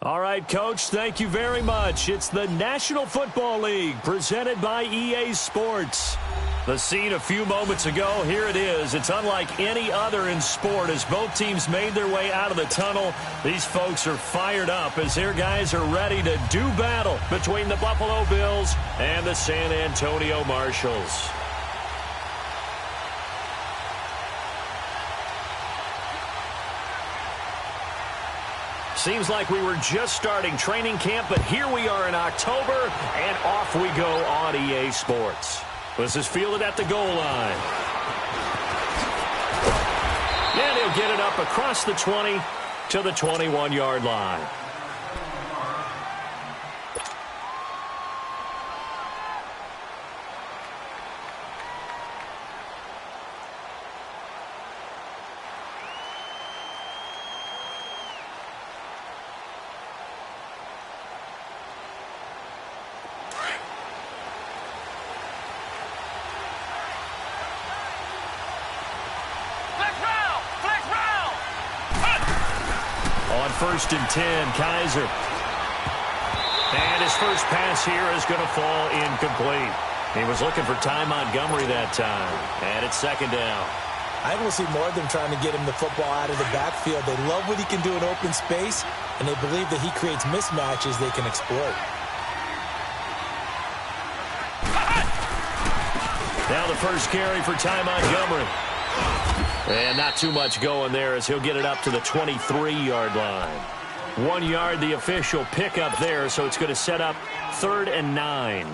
All right, Coach, thank you very much. It's the National Football League presented by EA Sports. The scene a few moments ago, here it is. It's unlike any other in sport as both teams made their way out of the tunnel. These folks are fired up as their guys are ready to do battle between the Buffalo Bills and the San Antonio Marshals. Seems like we were just starting training camp, but here we are in October, and off we go on EA Sports. This is fielded at the goal line. And he'll get it up across the 20 to the 21-yard line. First and 10, Kaiser. And his first pass here is going to fall incomplete. He was looking for Ty Montgomery that time. And it's second down. I will see more of them trying to get him the football out of the backfield. They love what he can do in open space, and they believe that he creates mismatches they can exploit. Now the first carry for Ty Montgomery. And not too much going there as he'll get it up to the 23-yard line. 1 yard, the official pickup there, so it's going to set up 3rd and 9.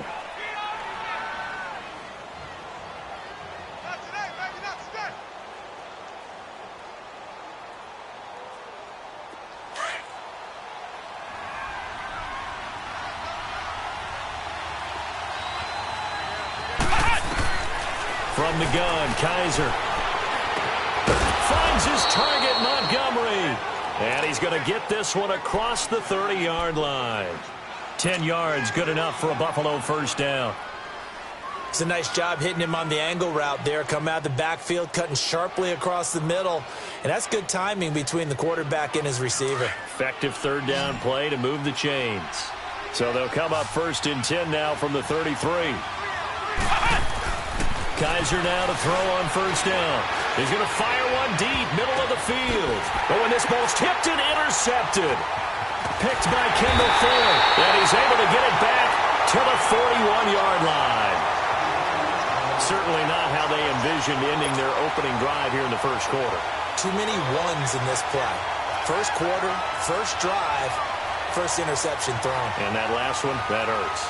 From the gun, Kaiser finds his target, Montgomery. And he's going to get this one across the 30-yard line. 10 yards, good enough for a Buffalo first down. It's a nice job hitting him on the angle route there. Come out of the backfield, cutting sharply across the middle. And that's good timing between the quarterback and his receiver. Effective third down play to move the chains. So they'll come up first and 10 now from the 33. Kaiser now to throw on first down. He's going to fire one deep, middle of the field. But when this ball's tipped and intercepted. Picked by Kendall Fuller. And he's able to get it back to the 41-yard line. Certainly not how they envisioned ending their opening drive here in the first quarter. Too many ones in this play. First quarter, first drive, first interception thrown. And that last one, that hurts.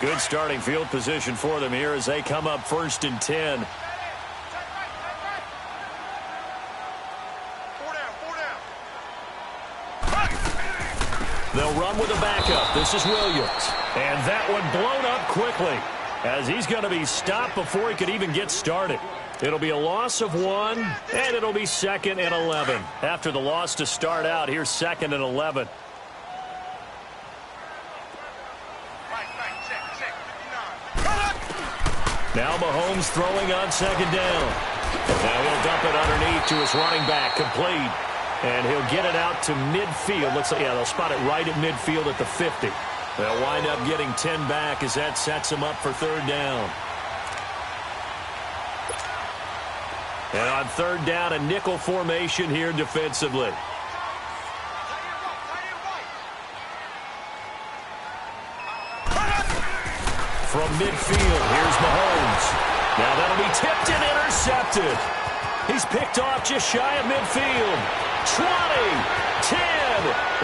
Good starting field position for them here as they come up first and 10. They'll run with a backup. This is Williams. And that one blown up quickly as he's going to be stopped before he could even get started. It'll be a loss of 1, and it'll be 2nd and 11. After the loss to start out, here's 2nd and 11. Now Mahomes throwing on second down. Now he'll dump it underneath to his running back, complete. And he'll get it out to midfield. Looks like, yeah, they'll spot it right at midfield at the 50. They'll wind up getting 10 back as that sets them up for third down. And on third down, a nickel formation here defensively. From midfield, here's Mahomes. Now that'll be tipped and intercepted. He's picked off just shy of midfield. 20, 10,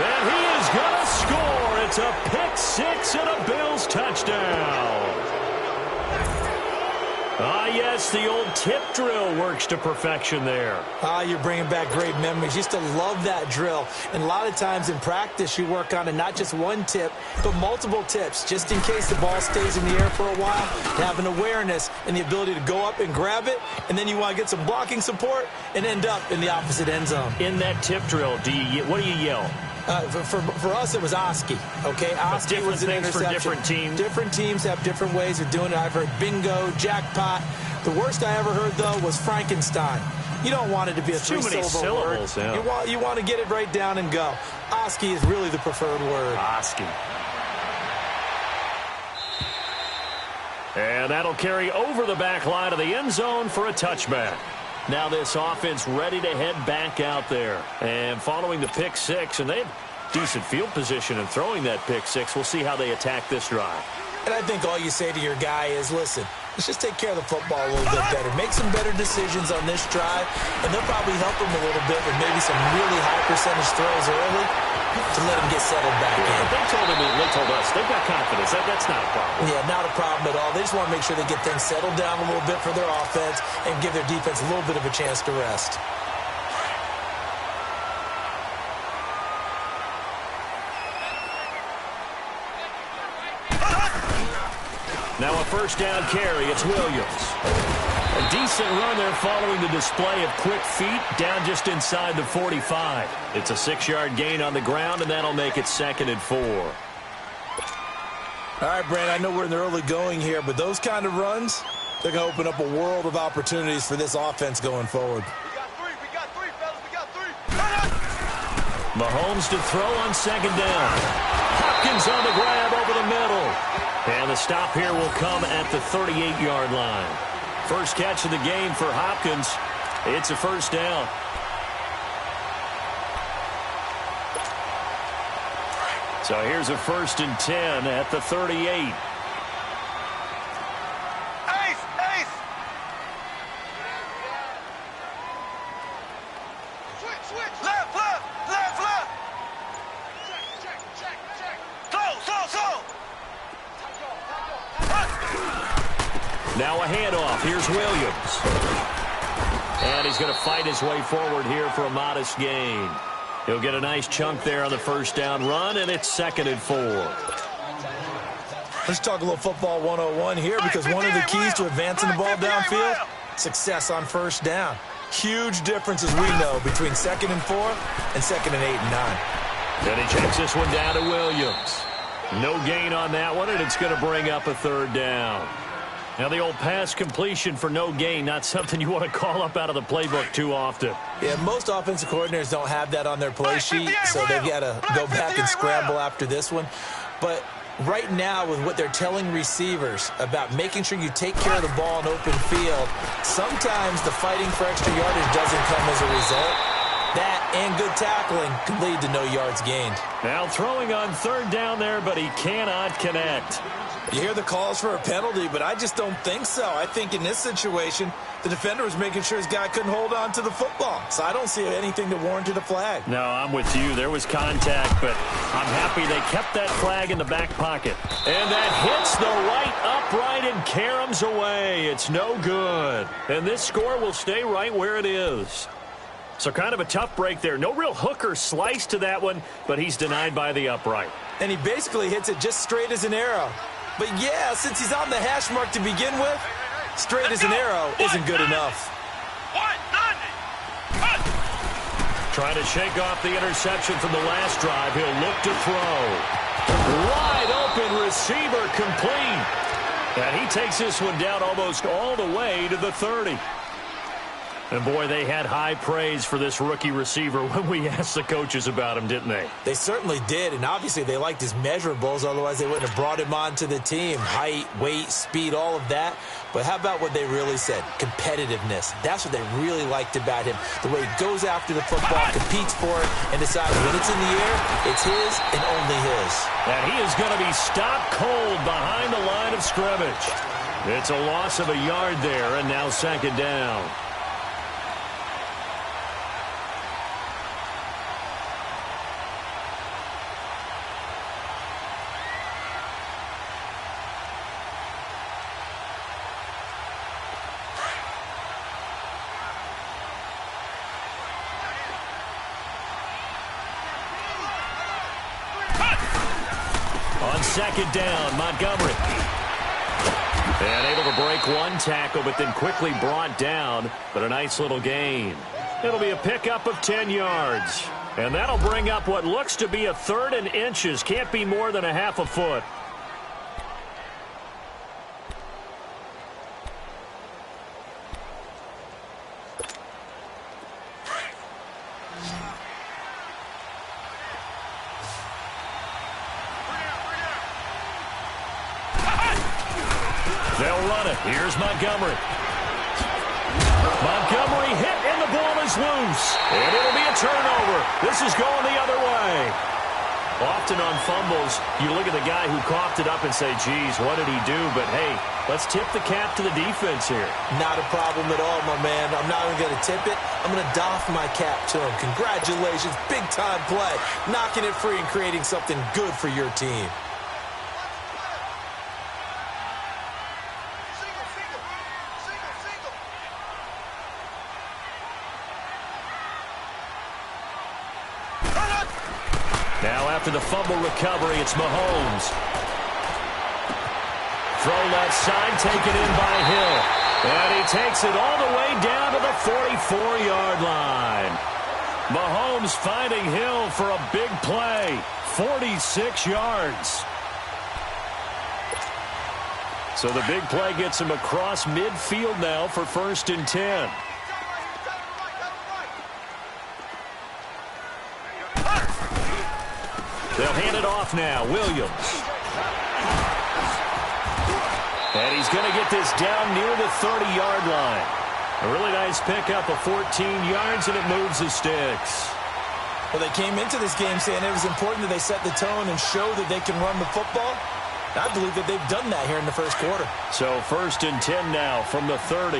and he is going to score. It's a pick six and a Bills touchdown. Ah, yes, the old tip drill works to perfection there. Ah, you're bringing back great memories. Used to love that drill. And a lot of times in practice, you work on it, not just one tip, but multiple tips, just in case the ball stays in the air for a while. To have an awareness and the ability to go up and grab it, and then you want to get some blocking support and end up in the opposite end zone. In that tip drill, what do you yell? For us, it was Oski. Okay, Oski was an interception. For different teams. Different teams have different ways of doing it. I've heard bingo, jackpot. The worst I ever heard, though, was Frankenstein. You don't want it to be a three-syllable word. Yeah. You want to get it right down and go. Oski is really the preferred word. Oski. And that'll carry over the back line of the end zone for a touchback. Now this offense ready to head back out there. And following the pick six, and they have decent field position in throwing that pick six. We'll see how they attack this drive. And I think all you say to your guy is, listen, let's just take care of the football a little bit better. Make some better decisions on this drive, and they'll probably help him a little bit with maybe some really high percentage throws early to let him get settled back in. They told us they've got confidence. That's not a problem. Yeah, not a problem at all. They just want to make sure they get things settled down a little bit for their offense and give their defense a little bit of a chance to rest. Now a first down carry. It's Williams. A decent run there following the display of quick feet down just inside the 45. It's a 6-yard gain on the ground, and that'll make it 2nd and 4. All right, Brand, I know we're in the early going here, but those kind of runs, they're going to open up a world of opportunities for this offense going forward. We got three, fellas. We got three. Mahomes to throw on 2nd down. Hopkins on the grab over the middle. And the stop here will come at the 38-yard line. First catch of the game for Hopkins. It's a first down. So here's a 1st and 10 at the 38. Ace! Switch! Left! Check! Slow! Now a handoff. Here's Williams. And he's going to fight his way forward here for a modest gain. He'll get a nice chunk there on the first down run, and it's 2nd and 4. Let's talk a little football 101 here, because one of the keys to advancing the ball downfield, success on first down. Huge differences we know between 2nd and 4 and 2nd and 8 and 9. Then he checks this one down to Williams. No gain on that one, and it's going to bring up a 3rd down. Now, the old pass completion for no gain, not something you want to call up out of the playbook too often. Yeah, most offensive coordinators don't have that on their play sheet, so they've got to go back and scramble after this one. But right now, with what they're telling receivers about making sure you take care of the ball in open field, sometimes the fighting for extra yardage doesn't come as a result. That and good tackling can lead to no yards gained. Now throwing on 3rd down there, but he cannot connect. You hear the calls for a penalty, but I just don't think so. I think in this situation, the defender was making sure his guy couldn't hold on to the football. So I don't see anything that warranted a flag. No, I'm with you. There was contact, but I'm happy they kept that flag in the back pocket. And that hits the right upright and caroms away. It's no good. And this score will stay right where it is. So kind of a tough break there. No real hook or slice to that one, but he's denied by the upright. And he basically hits it just straight as an arrow. But yeah, since he's on the hash mark to begin with, straight as an arrow isn't good enough. Trying to shake off the interception from the last drive. He'll look to throw. Wide open receiver complete. And he takes this one down almost all the way to the 30. And, boy, they had high praise for this rookie receiver when we asked the coaches about him, didn't they? They certainly did, and obviously they liked his measurables. Otherwise, they wouldn't have brought him onto the team. Height, weight, speed, all of that. But how about what they really said? Competitiveness. That's what they really liked about him. The way he goes after the football, competes for it, and decides when it's in the air, it's his and only his. And he is going to be stopped cold behind the line of scrimmage. It's a loss of a yard there, and now 2nd down. On 2nd down, Montgomery. And able to break one tackle, but then quickly brought down. But a nice little gain. It'll be a pickup of 10 yards. And that'll bring up what looks to be a 3rd and inches. Can't be more than a half a foot. They'll run it. Here's Montgomery. Montgomery hit, and the ball is loose. And it'll be a turnover. This is going the other way. Often on fumbles, you look at the guy who coughed it up and say, geez, what did he do? But, hey, let's tip the cap to the defense here. Not a problem at all, my man. I'm not even going to tip it. I'm going to doff my cap to him. Congratulations. Big-time play. Knocking it free and creating something good for your team. Now after the fumble recovery, it's Mahomes. Throw left side, taken in by Hill. And he takes it all the way down to the 44-yard line. Mahomes finding Hill for a big play. 46 yards. So the big play gets him across midfield now for 1st and 10. They'll hand it off now. Williams. And he's going to get this down near the 30-yard line. A really nice pickup of 14 yards, and it moves the sticks. Well, they came into this game saying it was important that they set the tone and show that they can run the football. I believe that they've done that here in the first quarter. So 1st and 10 now from the 30.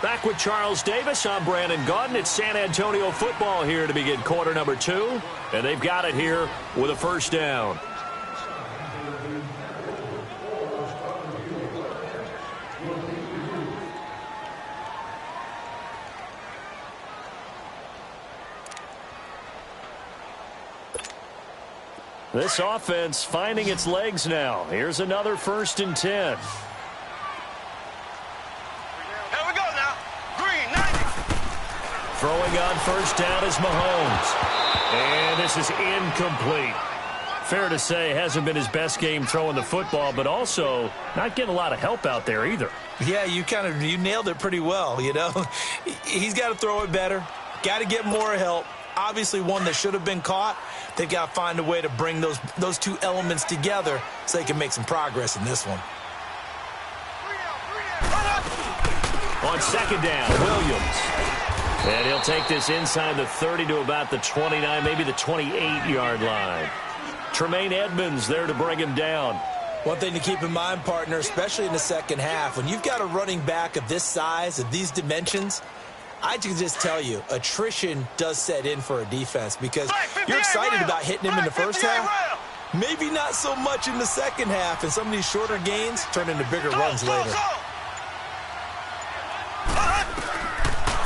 Back with Charles Davis, I'm Brandon Gaudin. It's San Antonio football here to begin quarter number 2. And they've got it here with a 1st down. This offense finding its legs now. Here's another 1st and 10. Throwing on 1st down is Mahomes. And this is incomplete. Fair to say, hasn't been his best game throwing the football, but also not getting a lot of help out there either. Yeah, you nailed it pretty well, you know. He's got to throw it better. Got to get more help. Obviously one that should have been caught. They've got to find a way to bring those two elements together so they can make some progress in this one. On 2nd down, Williams. And he'll take this inside the 30 to about the 29, maybe the 28-yard line. Tremaine Edmonds there to bring him down. One thing to keep in mind, partner, especially in the second half, when you've got a running back of this size, of these dimensions, I can just tell you, attrition does set in for a defense because you're excited about hitting him in the first half. Maybe not so much in the second half, and some of these shorter gains turn into bigger runs later.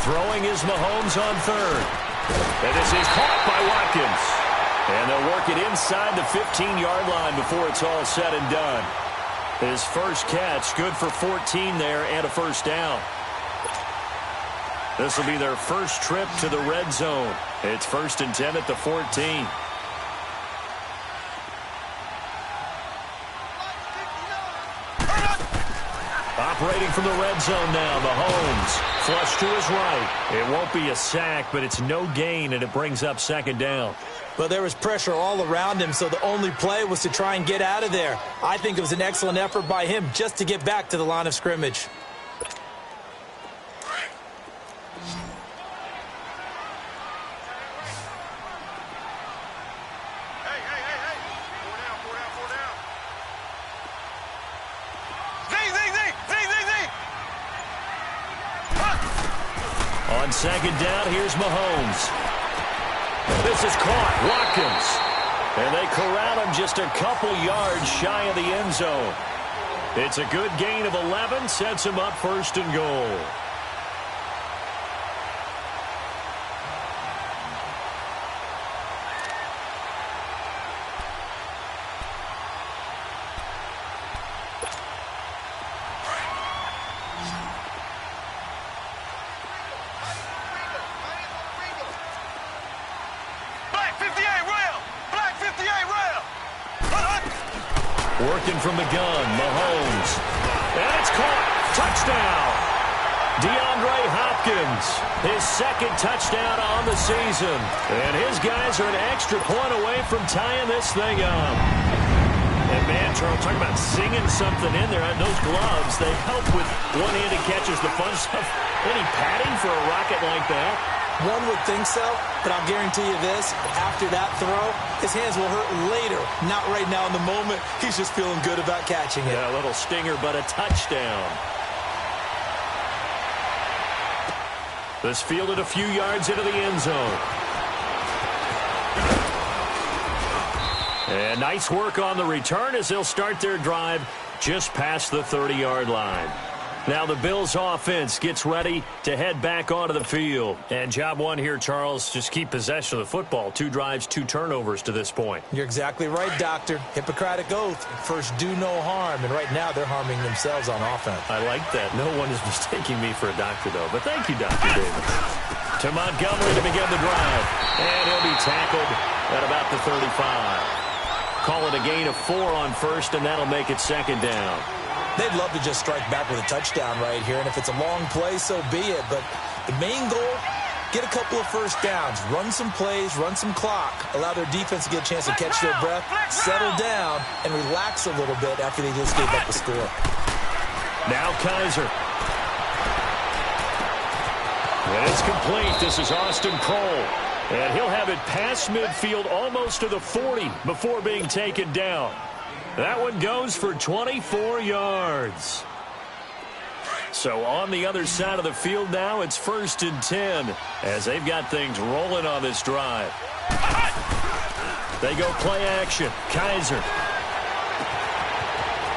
Throwing is Mahomes on 3rd. And this is caught by Watkins. And they'll work it inside the 15-yard line before it's all said and done. His first catch, good for 14 there and a 1st down. This will be their first trip to the red zone. It's 1st and 10 at the 14. Operating from the red zone now, Mahomes. Flush to his right. It won't be a sack, but it's no gain, and it brings up 2nd down. Well, there was pressure all around him, so the only play was to try and get out of there. I think it was an excellent effort by him just to get back to the line of scrimmage. On 2nd down, here's Mahomes. This is caught. Watkins. And they corral him just a couple yards shy of the end zone. It's a good gain of 11. Sets him up 1st and goal. Working from the gun, Mahomes. And it's caught. Touchdown. DeAndre Hopkins, his second touchdown on the season. And his guys are an extra point away from tying this thing up. And, man, Charles, talking about singing something in there. And those gloves, they help with one-handed catches, the fun stuff. Any padding for a rocket like that? One would think so, but I'll guarantee you this. After that throw, his hands will hurt later. Not right now in the moment. He's just feeling good about catching it. Yeah, a little stinger, but a touchdown. This fielded a few yards into the end zone. And nice work on the return as they'll start their drive just past the 30-yard line. Now the Bills offense gets ready to head back onto the field. And job one here, Charles, just keep possession of the football. 2 drives, 2 turnovers to this point. You're exactly right, Doctor. Hippocratic oath. First, do no harm. And right now, they're harming themselves on offense. I like that. No one is mistaking me for a doctor, though. But thank you, Dr. Davis. To Montgomery to begin the drive. And he'll be tackled at about the 35. Call it a gain of 4 on first, and that'll make it second down. They'd love to just strike back with a touchdown right here, and if it's a long play, so be it. But the main goal, get a couple of first downs, run some plays, run some clock, allow their defense to get a chance to catch their breath, settle down, and relax a little bit after they just gave up a score. Now Kaiser. And it's complete. This is Austin Cole. And he'll have it past midfield almost to the 40 before being taken down. That one goes for 24 yards. So on the other side of the field now, it's 1st and 10 as they've got things rolling on this drive. They go play action. Kaiser.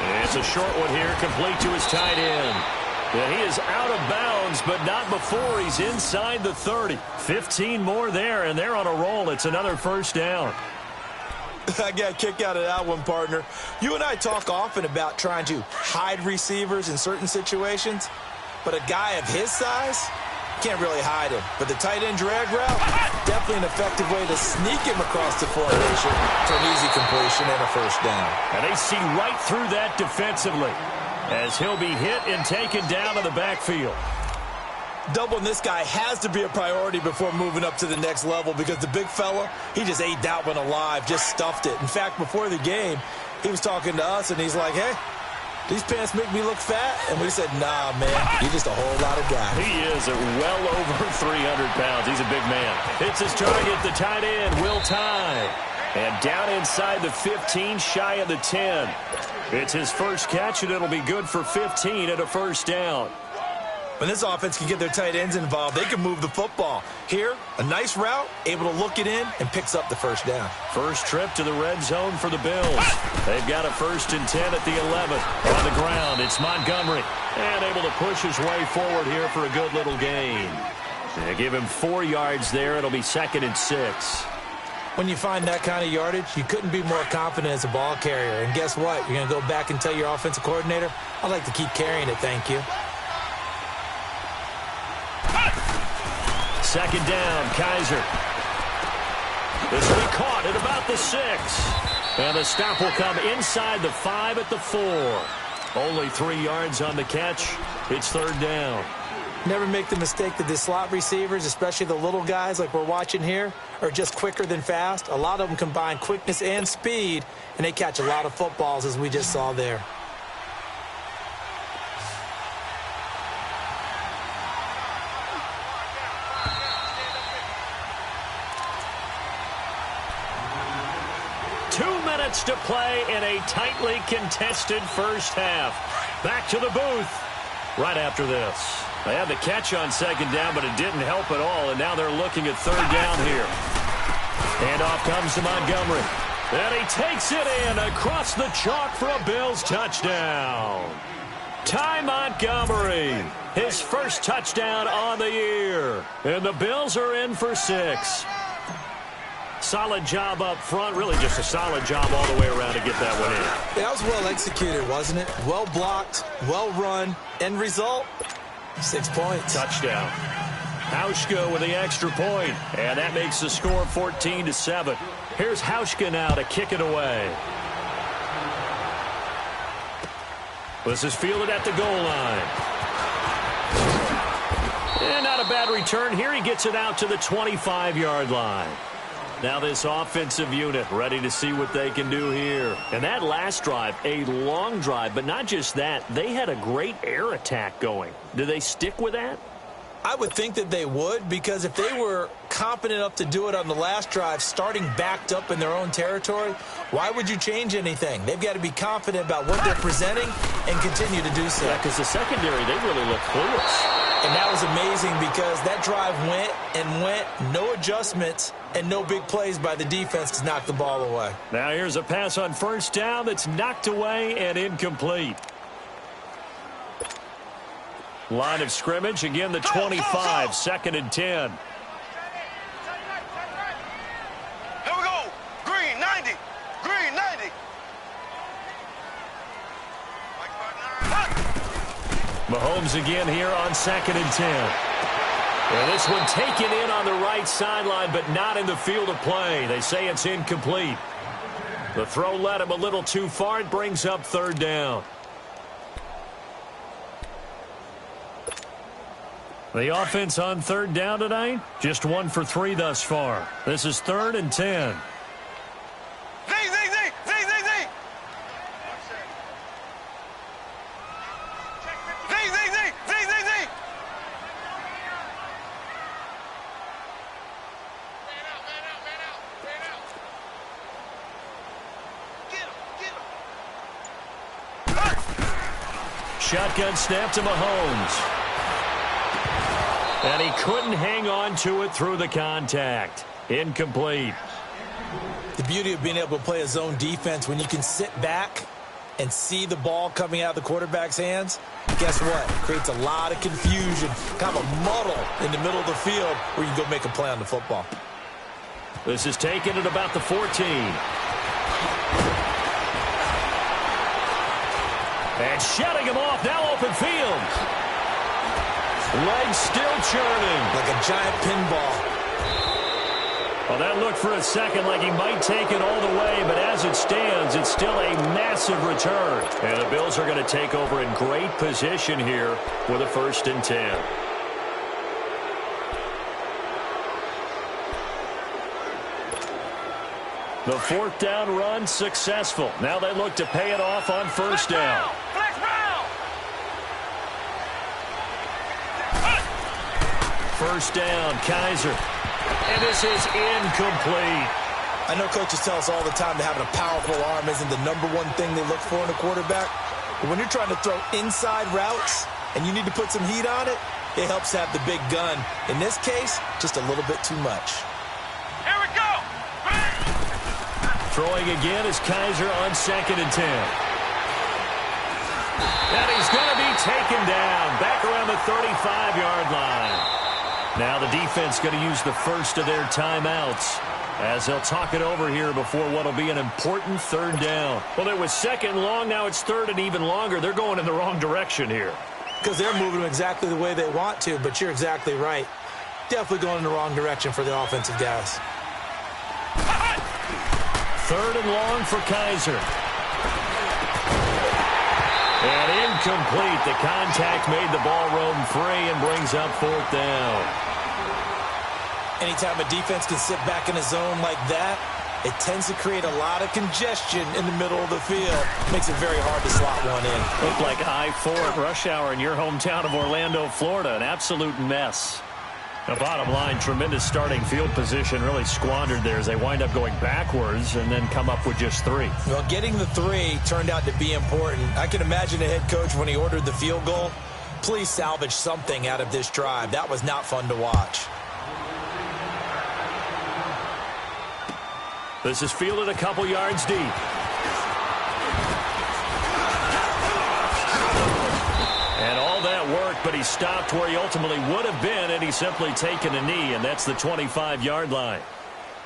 And it's a short one here, complete to his tight end. And he is out of bounds, but not before he's inside the 30. 15 more there, and they're on a roll. It's another first down. I got a kick out of that one, partner. You and I talk often about trying to hide receivers in certain situations, but a guy of his size can't really hide him. But the tight end drag route, definitely an effective way to sneak him across the formation for an easy completion and a first down. And they see right through that defensively as he'll be hit and taken down to the backfield. Doubling this guy has to be a priority before moving up to the next level because the big fella, he just ate that one alive, just stuffed it. In fact, before the game, he was talking to us, and he's like, hey, these pants make me look fat? And we said, nah, man, you're just a whole lot of guy. He is at well over 300 pounds. He's a big man. It's his target, the tight end, Will Tye. And down inside the 15, shy of the 10. It's his first catch, and it'll be good for 15 and a first down. When this offense can get their tight ends involved, they can move the football. Here, a nice route, able to look it in, and picks up the first down. First trip to the red zone for the Bills. They've got a 1st and 10 at the 11. On the ground, it's Montgomery. And able to push his way forward here for a good little gain. They give him 4 yards there. It'll be 2nd and 6. When you find that kind of yardage, you couldn't be more confident as a ball carrier. And guess what? You're going to go back and tell your offensive coordinator, I'd like to keep carrying it, thank you. 2nd down, Kaiser. This will be caught at about the 6. And the stop will come inside the 5 at the 4. Only 3 yards on the catch. It's 3rd down. Never make the mistake that the slot receivers, especially the little guys like we're watching here, are just quicker than fast. A lot of them combine quickness and speed, and they catch a lot of footballs, as we just saw there. To play in a tightly contested first half. Back to the booth right after this. They had the catch on 2nd down, but it didn't help at all, and now they're looking at 3rd down here. And off comes to Montgomery. And he takes it in across the chalk for a Bills touchdown. Ty Montgomery, his first touchdown on the year. And the Bills are in for 6. Solid job up front, really just a solid job all the way around to get that one in. Yeah, that was well executed, wasn't it? Well blocked, well run. End result, 6 points. Touchdown. Hauschka with the extra point, and that makes the score 14-7. Here's Hauschka now to kick it away. This is fielded at the goal line. And not a bad return here. He gets it out to the 25-yard line. Now this offensive unit ready to see what they can do here. And that last drive, a long drive, but not just that. They had a great air attack going. Do they stick with that? I would think that they would, because if they were confident enough to do it on the last drive, starting backed up in their own territory, why would you change anything? They've got to be confident about what they're presenting and continue to do so. Yeah, because the secondary, they really look clueless. And that was amazing because that drive went and went, no adjustments, and no big plays by the defense to knock the ball away. Now here's a pass on first down that's knocked away and incomplete. Line of scrimmage, again the 25, second and 10. Here we go. Green, 90. Green, 90. Mahomes again here on second and 10. And this one taken in on the right sideline, but not in the field of play. They say it's incomplete. The throw led him a little too far. It brings up third down. The offense on third down tonight, just 1 for 3 thus far. This is third and 10. Z. Shotgun snap to Mahomes. And he couldn't hang on to it through the contact. Incomplete. The beauty of being able to play a zone defense when you can sit back and see the ball coming out of the quarterback's hands, guess what? It creates a lot of confusion, kind of a muddle in the middle of the field where you can go make a play on the football. This is taken at about the 14. And shutting him off, now open field. Legs still churning. Like a giant pinball. Well, that looked for a second like he might take it all the way, but as it stands, it's still a massive return. And the Bills are going to take over in great position here with a 1st and 10. The 4th down run successful. Now they look to pay it off on first down. First down, Kaiser. And this is incomplete. I know coaches tell us all the time that having a powerful arm isn't the #1 thing they look for in a quarterback. But when you're trying to throw inside routes and you need to put some heat on it, it helps have the big gun. In this case, just a little bit too much. Here we go. Throwing again is Kaiser on second and 10. And he's going to be taken down back around the 35-yard line. Now the defense going to use the first of their timeouts as they'll talk it over here before what will be an important 3rd down. Well, it was 2nd long. Now it's 3rd and even longer. They're going in the wrong direction here. Because they're moving exactly the way they want to, but you're exactly right. Definitely going in the wrong direction for the offensive guys. 3rd and long for Kaiser. And incomplete. The contact made the ball roam free and brings up 4th down. Anytime a defense can sit back in a zone like that, it tends to create a lot of congestion in the middle of the field. Makes it very hard to slot one in. Looked like I-4 at rush hour in your hometown of Orlando, Florida. An absolute mess. The bottom line, tremendous starting field position really squandered there as they wind up going backwards and then come up with just 3. Well, getting the 3 turned out to be important. I can imagine the head coach when he ordered the field goal. Please salvage something out of this drive. That was not fun to watch. This is fielded a couple yards deep. And all that work, but he stopped where he ultimately would have been, and he's simply taken a knee, and that's the 25-yard line.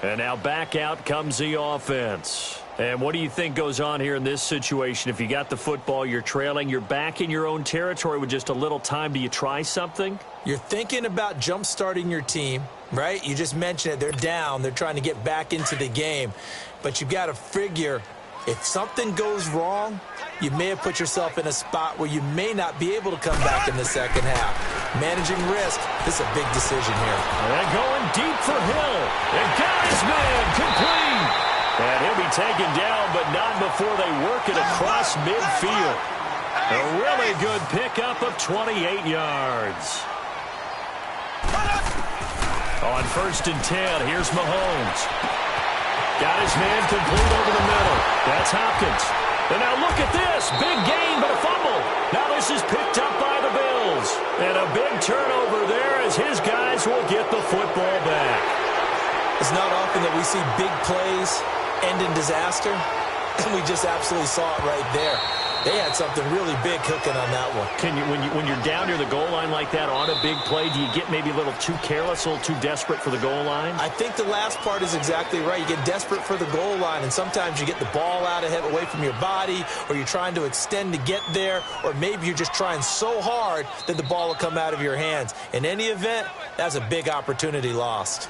And now back out comes the offense. And what do you think goes on here in this situation? If you got the football, you're trailing, you're back in your own territory with just a little time. Do you try something? You're thinking about jump-starting your team, right? You just mentioned it. They're down. They're trying to get back into the game. But you've got to figure If something goes wrong, you may have put yourself in a spot where you may not be able to come back in the second half. Managing risk, this is a big decision here. And going deep for Hill. And got his man complete. And he'll be taken down, but not before they work it across midfield. A really good pickup of 28 yards. On 1st and 10, here's Mahomes. Got his man complete over the middle. That's Hopkins. And now look at this. Big gain, but a fumble. Now this is picked up by the Bills. And a big turnover there as his guys will get the football back. It's not often that we see big plays end in disaster, and we just absolutely saw it right there. They had something really big cooking on that one. Can you, when you're down near the goal line like that on a big play, do you get maybe a little too careless, a little too desperate for the goal line? I think the last part is exactly right. You get desperate for the goal line, and sometimes you get the ball out ahead, away from your body, or you're trying to extend to get there, or maybe you're just trying so hard that the ball will come out of your hands. In any event, that's a big opportunity lost.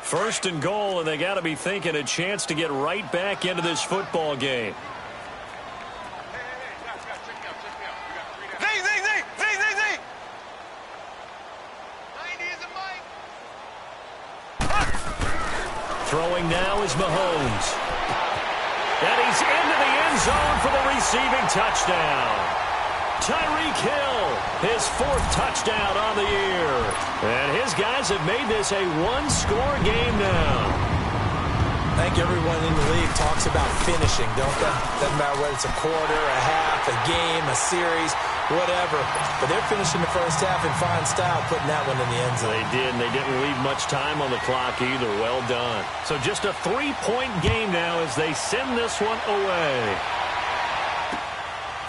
1st and goal, and they got to be thinking a chance to get right back into this football game. Throwing now is Mahomes. And he's into the end zone for the receiving touchdown. Tyreek Hill, his 4th touchdown on the year. And his guys have made this a one-score game now. I think everyone in the league talks about finishing, don't they? Doesn't matter whether it's a quarter, a half, a game, a series, whatever. But they're finishing the first half in fine style, putting that one in the end zone. They did, and they didn't leave much time on the clock either. Well done. So just a 3-point game now as they send this one away.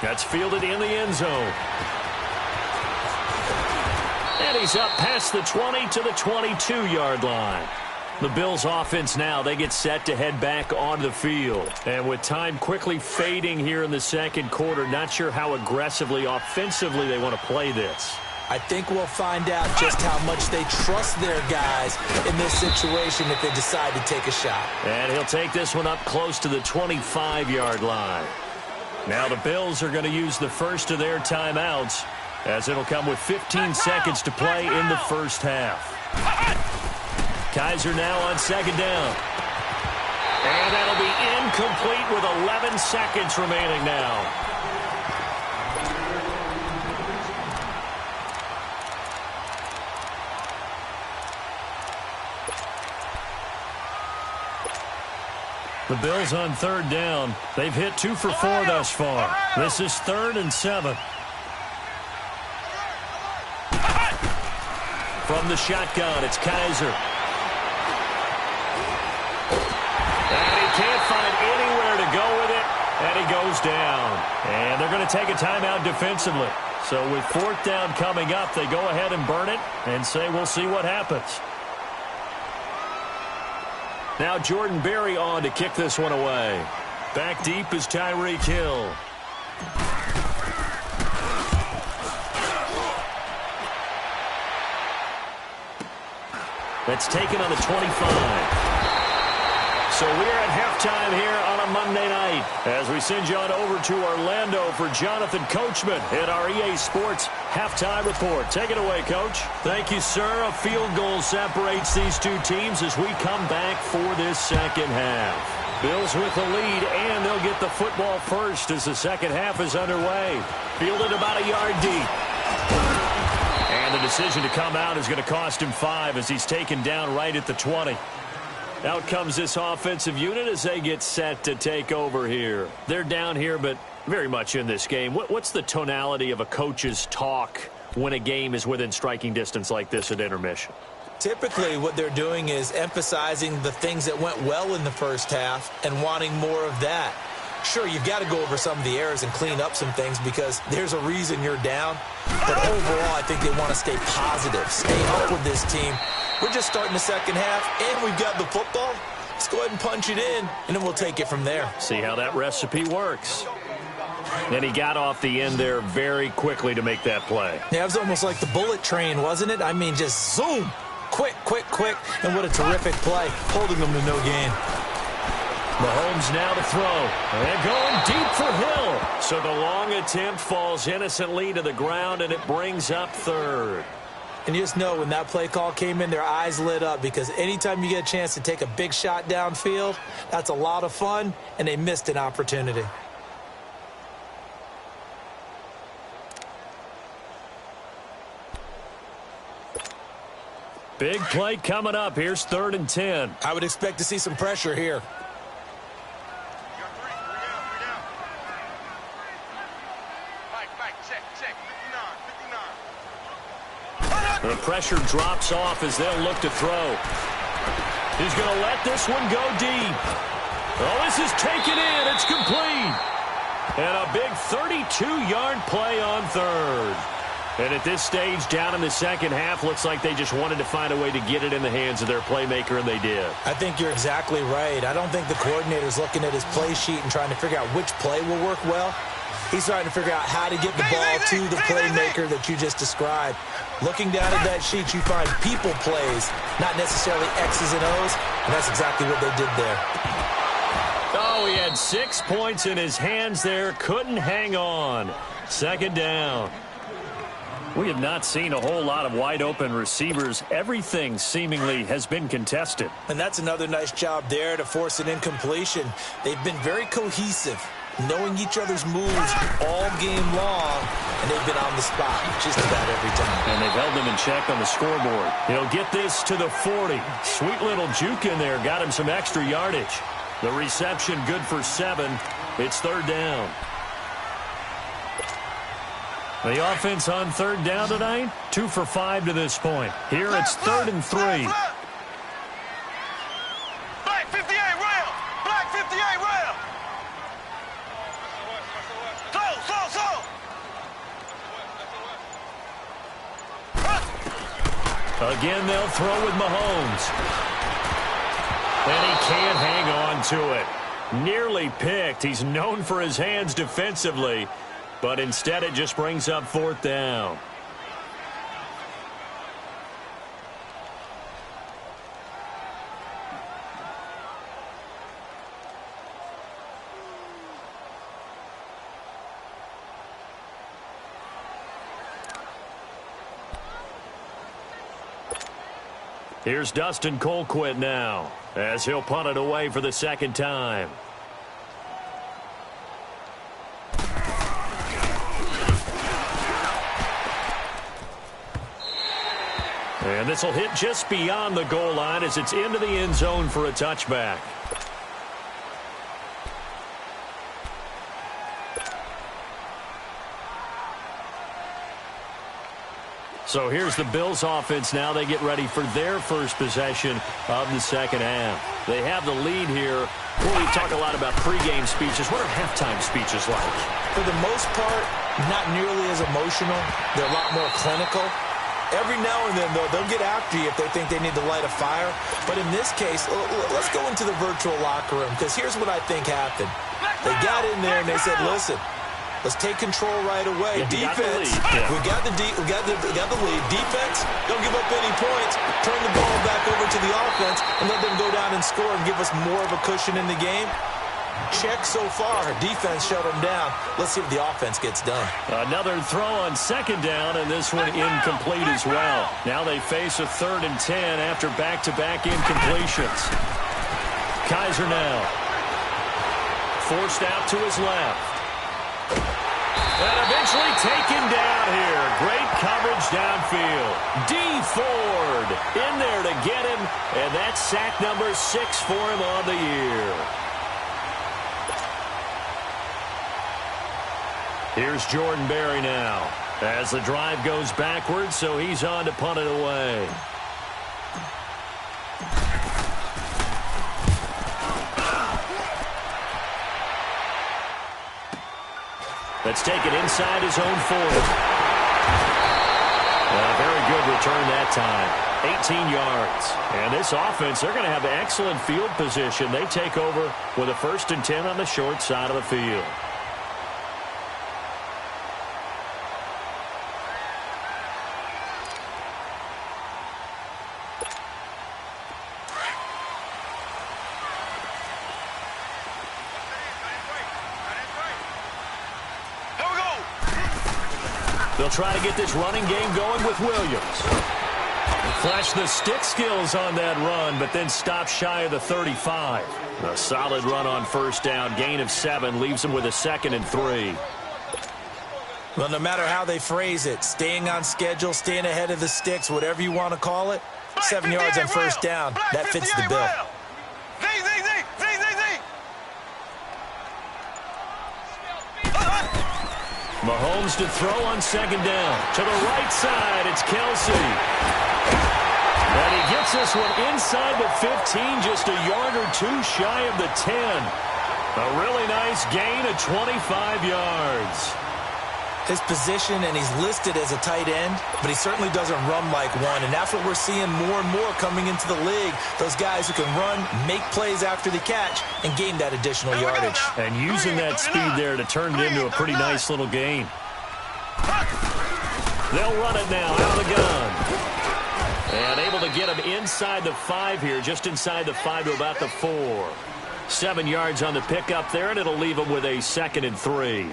That's fielded in the end zone. And he's up past the 20 to the 22-yard line. The Bills offense now, they get set to head back onto the field. And with time quickly fading here in the second quarter, not sure how aggressively, offensively they want to play this. I think we'll find out just how much they trust their guys in this situation if they decide to take a shot. And he'll take this one up close to the 25-yard line. Now the Bills are going to use the first of their timeouts, as it'll come with 15 seconds to play in the first half. Kaiser now on 2nd down. And that'll be incomplete with 11 seconds remaining now. The Bills on 3rd down. They've hit 2 for 4 thus far. This is 3rd and 7. From the shotgun, it's Kaiser. And he can't find anywhere to go with it, and he goes down. And they're going to take a timeout defensively. So with 4th down coming up, they go ahead and burn it and say we'll see what happens. Now Jordan Berry on to kick this one away. Back deep is Tyreek Hill. That's taken on the 25. So we're at halftime here on a Monday night as we send you on over to Orlando for Jonathan Coachman in our EA Sports Halftime Report. Take it away, Coach. Thank you, sir. A field goal separates these two teams as we come back for this second half. Bills with the lead, and they'll get the football first as the second half is underway. Fielded about a yard deep. And the decision to come out is going to cost him 5 as he's taken down right at the 20. Out comes this offensive unit as they get set to take over here. They're down here, but very much in this game. What's the tonality of a coach's talk when a game is within striking distance like this at intermission? Typically, what they're doing is emphasizing the things that went well in the first half and wanting more of that. Sure, you've got to go over some of the errors and clean up some things because there's a reason you're down. But overall, I think they want to stay positive, stay up with this team. We're just starting the second half, and we've got the football. Let's go ahead and punch it in, and then we'll take it from there. See how that recipe works. And he got off the end there very quickly to make that play. Yeah, it was almost like the bullet train, wasn't it? I mean, just zoom, Quick, and what a terrific play, holding them to no gain. Mahomes now to throw. And going deep for Hill. So the long attempt falls innocently to the ground, and it brings up third. And you just know when that play call came in, their eyes lit up, because anytime you get a chance to take a big shot downfield, that's a lot of fun, and they missed an opportunity. Big play coming up. Here's 3rd and 10. I would expect to see some pressure here. The pressure drops off as they'll look to throw. He's going to let this one go deep. Oh, this is taken in. It's complete. And a big 32-yard play on 3rd. And at this stage, down in the second half, looks like they just wanted to find a way to get it in the hands of their playmaker, and they did. I think you're exactly right. I don't think the coordinator's looking at his play sheet and trying to figure out which play will work well. He's trying to figure out how to get the ball to the playmaker that you just described. Looking down at that sheet, you find people plays, not necessarily X's and O's, and that's exactly what they did there. Oh, he had 6 points in his hands there. Couldn't hang on. 2nd down. We have not seen a whole lot of wide-open receivers. Everything seemingly has been contested. And that's another nice job there to force an incompletion. They've been very cohesive, knowing each other's moves all game long, and they've been on the spot just about every time. And they've held them in check on the scoreboard. He'll get this to the 40. Sweet little juke in there. Got him some extra yardage. The reception good for 7. It's 3rd down. The offense on 3rd down tonight, 2 for 5 to this point. Here it's 3rd and 3. Black 58 rail. Black 58 rail. Slow. Again, they'll throw with Mahomes. And he can't hang on to it. Nearly picked. He's known for his hands defensively. But instead, it just brings up 4th down. Here's Dustin Colquitt now, as he'll punt it away for the 2nd time. And this will hit just beyond the goal line as it's into the end zone for a touchback. So here's the Bills offense now. They get ready for their first possession of the 2nd half. They have the lead here. Well, we talk a lot about pregame speeches. What are halftime speeches like? For the most part, not nearly as emotional. They're a lot more clinical. Every now and then, though, they'll get after you if they think they need to light a fire. But in this case, let's go into the virtual locker room, because here's what I think happened. They got in there and they said, listen, let's take control right away. Defense, we got the lead. Defense, don't give up any points. Turn the ball back over to the offense and let them go down and score and give us more of a cushion in the game. Check so far. Defense shut them down. Let's see if the offense gets done. Another throw on 2nd down, and this one incomplete as well. Now they face a 3rd and 10 after back-to-back incompletions. Kaiser now. Forced out to his left. And eventually taken down here. Great coverage downfield. D. Ford in there to get him, and that's sack number 6 for him on the year. Here's Jordan Berry now as the drive goes backwards, so he's on to punt it away. Let's take it inside his own 40. A very good return that time. 18 yards. And this offense, they're going to have excellent field position. They take over with a 1st and 10 on the short side of the field. They'll try to get this running game going with Williams. Flash the stick skills on that run, but then stop shy of the 35. A solid run on first down. Gain of 7 leaves them with a 2nd and 3. Well, no matter how they phrase it, staying on schedule, staying ahead of the sticks, whatever you want to call it, 7 yards on first down, that fits the bill. Mahomes to throw on 2nd down. To the right side, it's Kelsey. And he gets this one inside the 15, just a yard or 2 shy of the 10. A really nice gain of 25 yards. His position, and he's listed as a tight end, but he certainly doesn't run like one, and that's what we're seeing more and more coming into the league. Those guys who can run, make plays after the catch, and gain that additional yardage. And using that speed there to turn it into a pretty nice little gain. They'll run it now out of the gun. And able to get him inside the 5 here, just inside the 5 to about the 4. 7 yards on the pickup there, and it'll leave him with a 2nd and 3.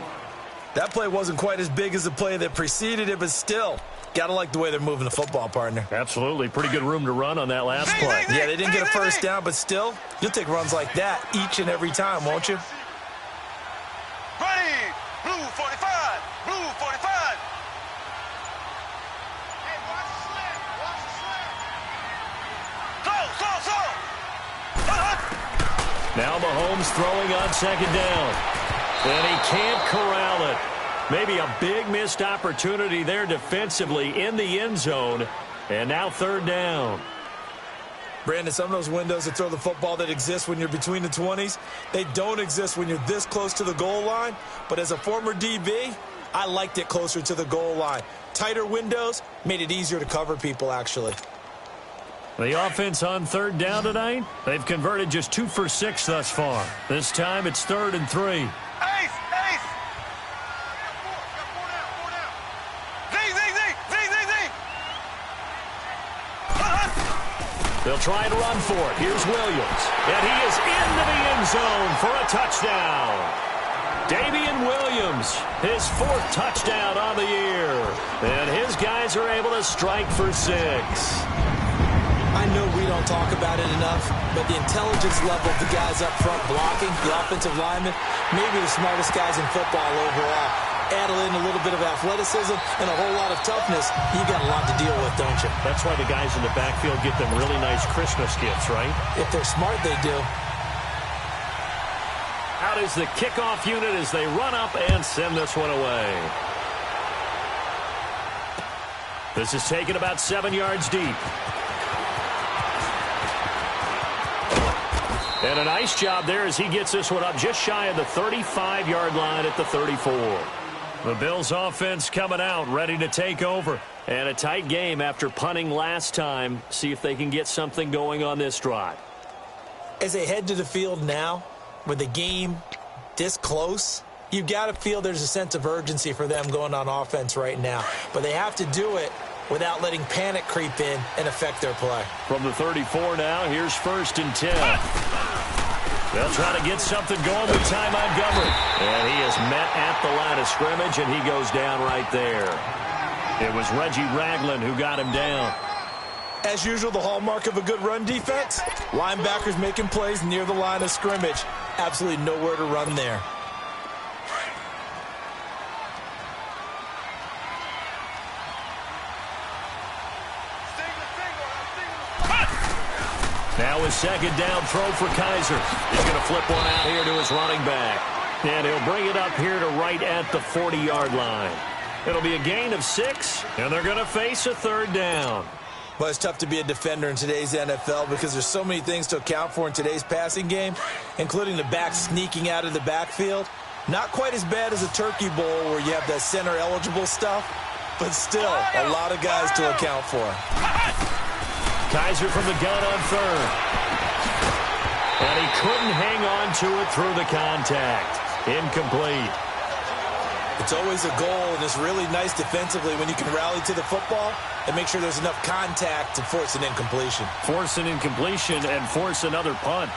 That play wasn't quite as big as the play that preceded it, but still, got to like the way they're moving the football, partner. Absolutely. Pretty good room to run on that last play. Yeah, they didn't get a first down, but still, you'll take runs like that each and every time, won't you? Ready, blue 45, blue 45. Hey, watch the slant, watch the slant. Slow. Now Mahomes throwing on 2nd down. And he can't corral it. Maybe a big missed opportunity there defensively in the end zone. And now 3rd down. Brandon, some of those windows to throw the football that exist when you're between the 20s, they don't exist when you're this close to the goal line. But as a former DB, I liked it closer to the goal line. Tighter windows made it easier to cover people, actually. The offense on 3rd down tonight, they've converted just 2 for 6 thus far. This time it's 3rd and 3. Ace. They'll try and run for it. Here's Williams. And he is into the end zone for a touchdown. Damian Williams, his 4th touchdown on the year. And his guys are able to strike for 6. I know we don't talk about it enough, but the intelligence level of the guys up front blocking, the offensive linemen, maybe the smartest guys in football overall. Add in a little bit of athleticism and a whole lot of toughness, you got a lot to deal with, don't you? That's why the guys in the backfield get them really nice Christmas gifts, right? If they're smart, they do. Out is the kickoff unit as they run up and send this one away. This is taken about 7 yards deep. And a nice job there as he gets this one up just shy of the 35-yard line at the 34. The Bills offense coming out, ready to take over. And a tight game after punting last time. See if they can get something going on this drive. As they head to the field now, with the game this close, you've got to feel there's a sense of urgency for them going on offense right now. But they have to do it without letting panic creep in and affect their play. From the 34 now, here's 1st and 10. They'll try to get something going with Ty Montgomery. And he is met at the line of scrimmage, and he goes down right there. It was Reggie Ragland who got him down. As usual, the hallmark of a good run defense, linebackers making plays near the line of scrimmage. Absolutely nowhere to run there. Now a 2nd down throw for Kaiser. He's going to flip one out here to his running back. And he'll bring it up here to right at the 40-yard line. It'll be a gain of 6, and they're going to face a 3rd down. Well, it's tough to be a defender in today's NFL because there's so many things to account for in today's passing game, including the back sneaking out of the backfield. Not quite as bad as a turkey bowl where you have that center-eligible stuff, but still a lot of guys to account for. Kaiser from the gun on 3rd. And he couldn't hang on to it through the contact. Incomplete. It's always a goal, and it's really nice defensively when you can rally to the football and make sure there's enough contact to force an incompletion. Force an incompletion and force another punt.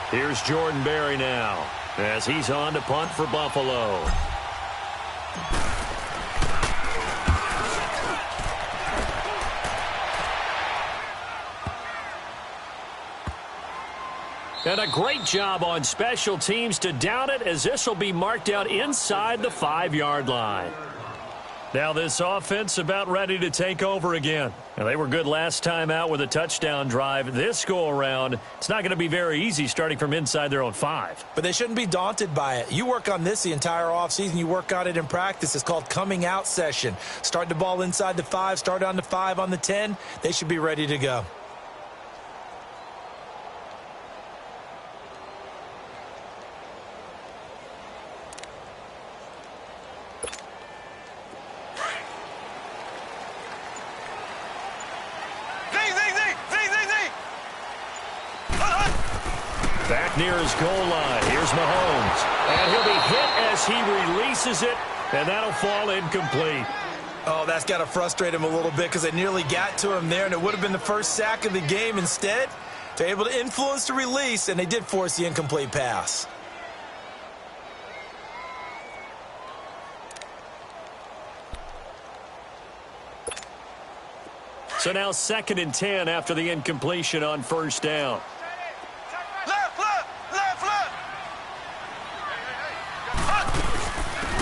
Here's Jordan Berry now as he's on to punt for Buffalo. And a great job on special teams to down it, as this will be marked out inside the 5-yard line. Now this offense about ready to take over again. And they were good last time out with a touchdown drive. This go-around, it's not going to be very easy starting from inside their own 5. But they shouldn't be daunted by it. You work on this the entire offseason. You work on it in practice. It's called coming out session. Start the ball inside the 5, start on the 5 on the 10. They should be ready to go. Back near his goal line. Here's Mahomes. And he'll be hit as he releases it, and that'll fall incomplete. Oh, that's got to frustrate him a little bit because they nearly got to him there, and it would have been the first sack of the game. Instead, they're able to influence the release, and they did force the incomplete pass. So now 2nd and 10 after the incompletion on first down.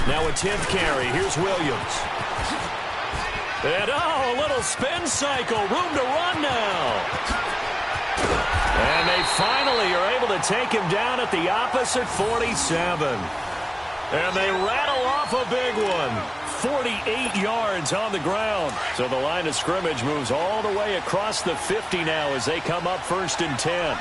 Now a 10th carry. Here's Williams. And, a little spin cycle. Room to run now. And they finally are able to take him down at the opposite 47. And they rattle off a big one. 48 yards on the ground. So the line of scrimmage moves all the way across the 50 now as they come up 1st and 10.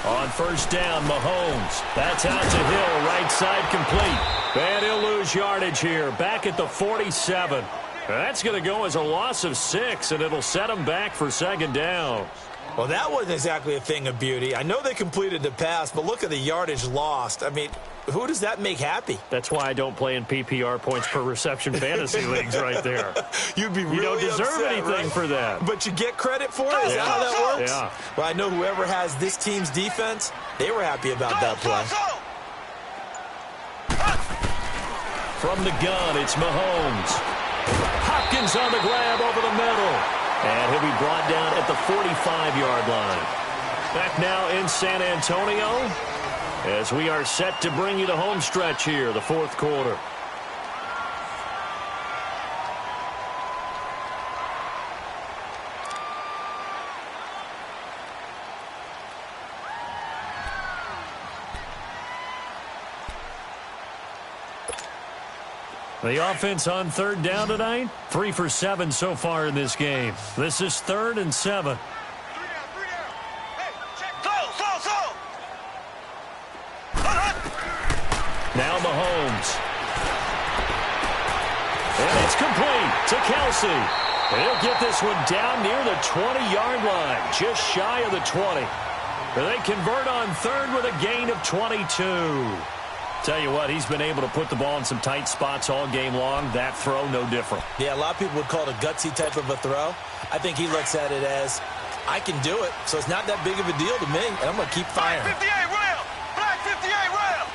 On first down, Mahomes. That's out to Hill, right side complete. And he'll lose yardage here, back at the 47. That's going to go as a loss of 6, and it'll set him back for 2nd down. Well, that wasn't exactly a thing of beauty. I know they completed the pass, but look at the yardage lost. I mean, who does that make happy? That's why I don't play in PPR points per reception fantasy leagues right there. You'd be really You don't deserve upset, anything right? for that. But you get credit for it? Is that how that works? Yeah. Well, I know whoever has this team's defense, they were happy about that play. From the gun, it's Mahomes. Hopkins on the grab over the middle. And he'll be brought down at the 45-yard line. Back now in San Antonio as we are set to bring you the home stretch here, the 4th quarter. The offense on 3rd down tonight, 3 for 7 so far in this game. This is 3rd and 7. Now Mahomes. And it's complete to Kelsey. He'll get this one down near the 20-yard line, just shy of the 20. They convert on 3rd with a gain of 22. Tell you what, he's been able to put the ball in some tight spots all game long. That throw, no different. Yeah, a lot of people would call it a gutsy type of a throw. I think he looks at it as, I can do it, so it's not that big of a deal to me, and I'm going to keep firing. Black 58 rail! Black 58 rail!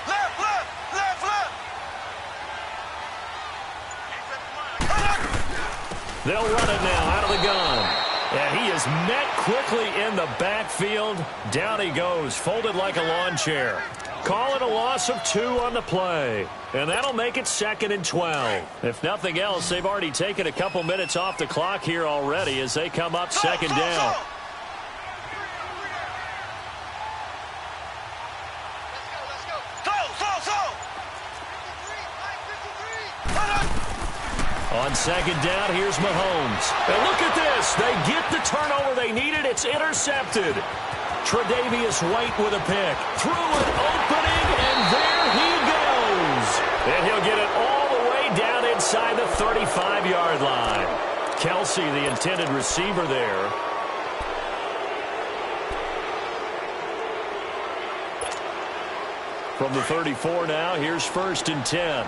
Left, left, left, left! They'll run it now out of the gun. And he is met quickly in the backfield. Down he goes, folded like a lawn chair. Call it a loss of 2 on the play. And that'll make it 2nd and 12. If nothing else, they've already taken a couple minutes off the clock here already as they come up 2nd down. On 2nd down, here's Mahomes. And look at this. They get the turnover they needed. It's intercepted. Tre'Davious White with a pick. Through an opening, and there he goes. And he'll get it all the way down inside the 35-yard line. Kelsey, the intended receiver there. From the 34 now, here's 1st and 10.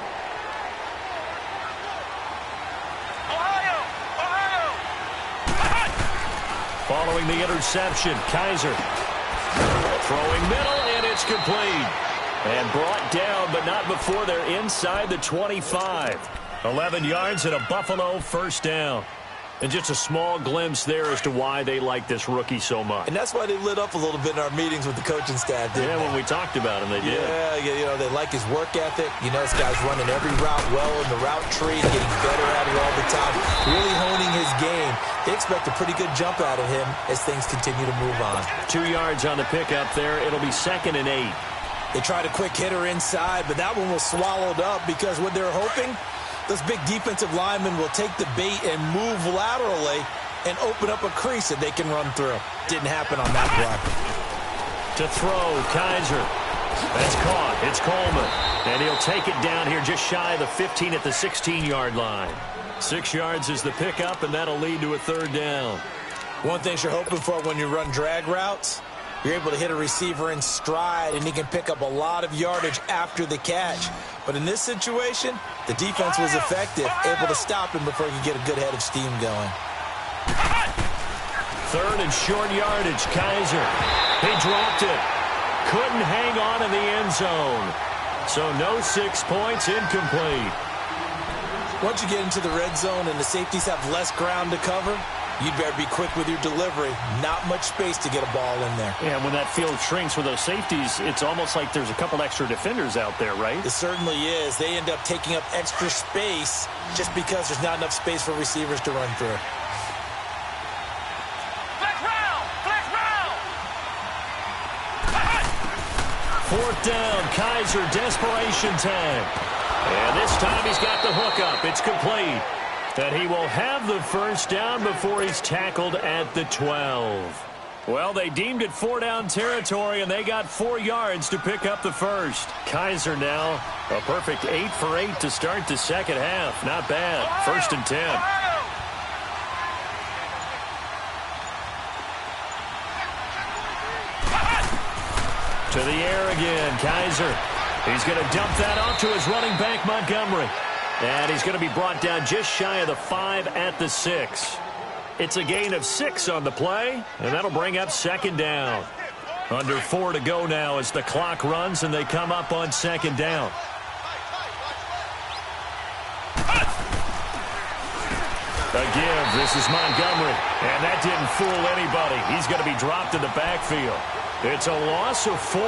Following the interception, Kaiser throwing middle, and it's complete. And brought down, but not before they're inside the 25. 11 yards and a Buffalo 1st down. And just a small glimpse there as to why they like this rookie so much. And that's why they lit up a little bit in our meetings with the coaching staff, didn't they? When we talked about him, they did. Yeah, they like his work ethic. This guy's running every route well in the route tree, getting better at it all the time, really honing his game. They expect a pretty good jump out of him as things continue to move on. 2 yards on the pickup there. It'll be 2nd and 8. They tried a quick hitter inside, but that one was swallowed up because what they're hoping, those big defensive linemen will take the bait and move laterally and open up a crease that they can run through. Didn't happen on that play. To throw, Kaiser. That's caught. It's Coleman. And he'll take it down here just shy of the 15 at the 16-yard line. 6 yards is the pickup, and that'll lead to a 3rd down. One thing you're hoping for when you run drag routes, you're able to hit a receiver in stride, and he can pick up a lot of yardage after the catch. But in this situation, the defense was effective, able to stop him before he could get a good head of steam going. 3rd and short yardage, Kaiser. He dropped it. Couldn't hang on in the end zone. So no 6 points, incomplete. Once you get into the red zone and the safeties have less ground to cover, you'd better be quick with your delivery. Not much space to get a ball in there. Yeah, when that field shrinks with those safeties, it's almost like there's a couple extra defenders out there, right? It certainly is. They end up taking up extra space just because there's not enough space for receivers to run through. Flex round! Flex round! 4th down, Kaiser, desperation time. And this time he's got the hookup. It's complete. And he will have the 1st down before he's tackled at the 12. Well, they deemed it 4-down territory, and they got 4 yards to pick up the 1st. Kaiser now, a perfect 8 for 8 to start the 2nd half. Not bad. 1st and 10. To the air again, Kaiser. He's going to dump that off to his running back, Montgomery. And he's going to be brought down just shy of the 5 at the 6. It's a gain of 6 on the play, and that'll bring up 2nd down. Under 4 to go now as the clock runs, and they come up on 2nd down. A give. This is Montgomery, and that didn't fool anybody. He's going to be dropped in the backfield. It's a loss of 4.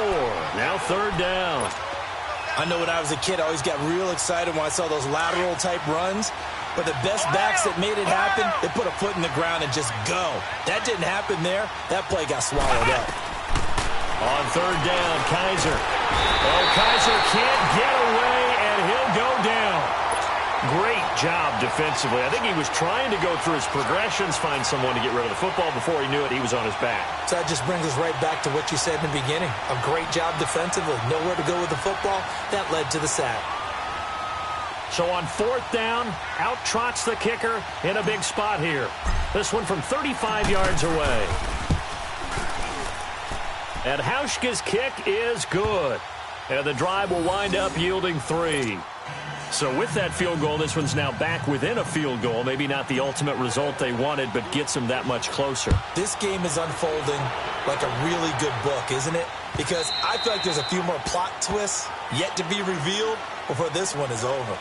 Now 3rd down. I know when I was a kid, I always got real excited when I saw those lateral-type runs. But the best backs that made it happen, they put a foot in the ground and just go. That didn't happen there. That play got swallowed up. On 3rd down, Kaiser. Oh, Kaiser can't get away, and he'll go down. Great job defensively. I think he was trying to go through his progressions, find someone to get rid of the football. Before he knew it, he was on his back. So that just brings us right back to what you said in the beginning. A great job defensively. Nowhere to go with the football. That led to the sack. So on 4th down, out trots the kicker in a big spot here. This one from 35 yards away. And Hauschka's kick is good. And the drive will wind up yielding 3. So with that field goal, this one's now back within a field goal. Maybe not the ultimate result they wanted, but gets them that much closer. This game is unfolding like a really good book, isn't it? Because I feel like there's a few more plot twists yet to be revealed before this one is over.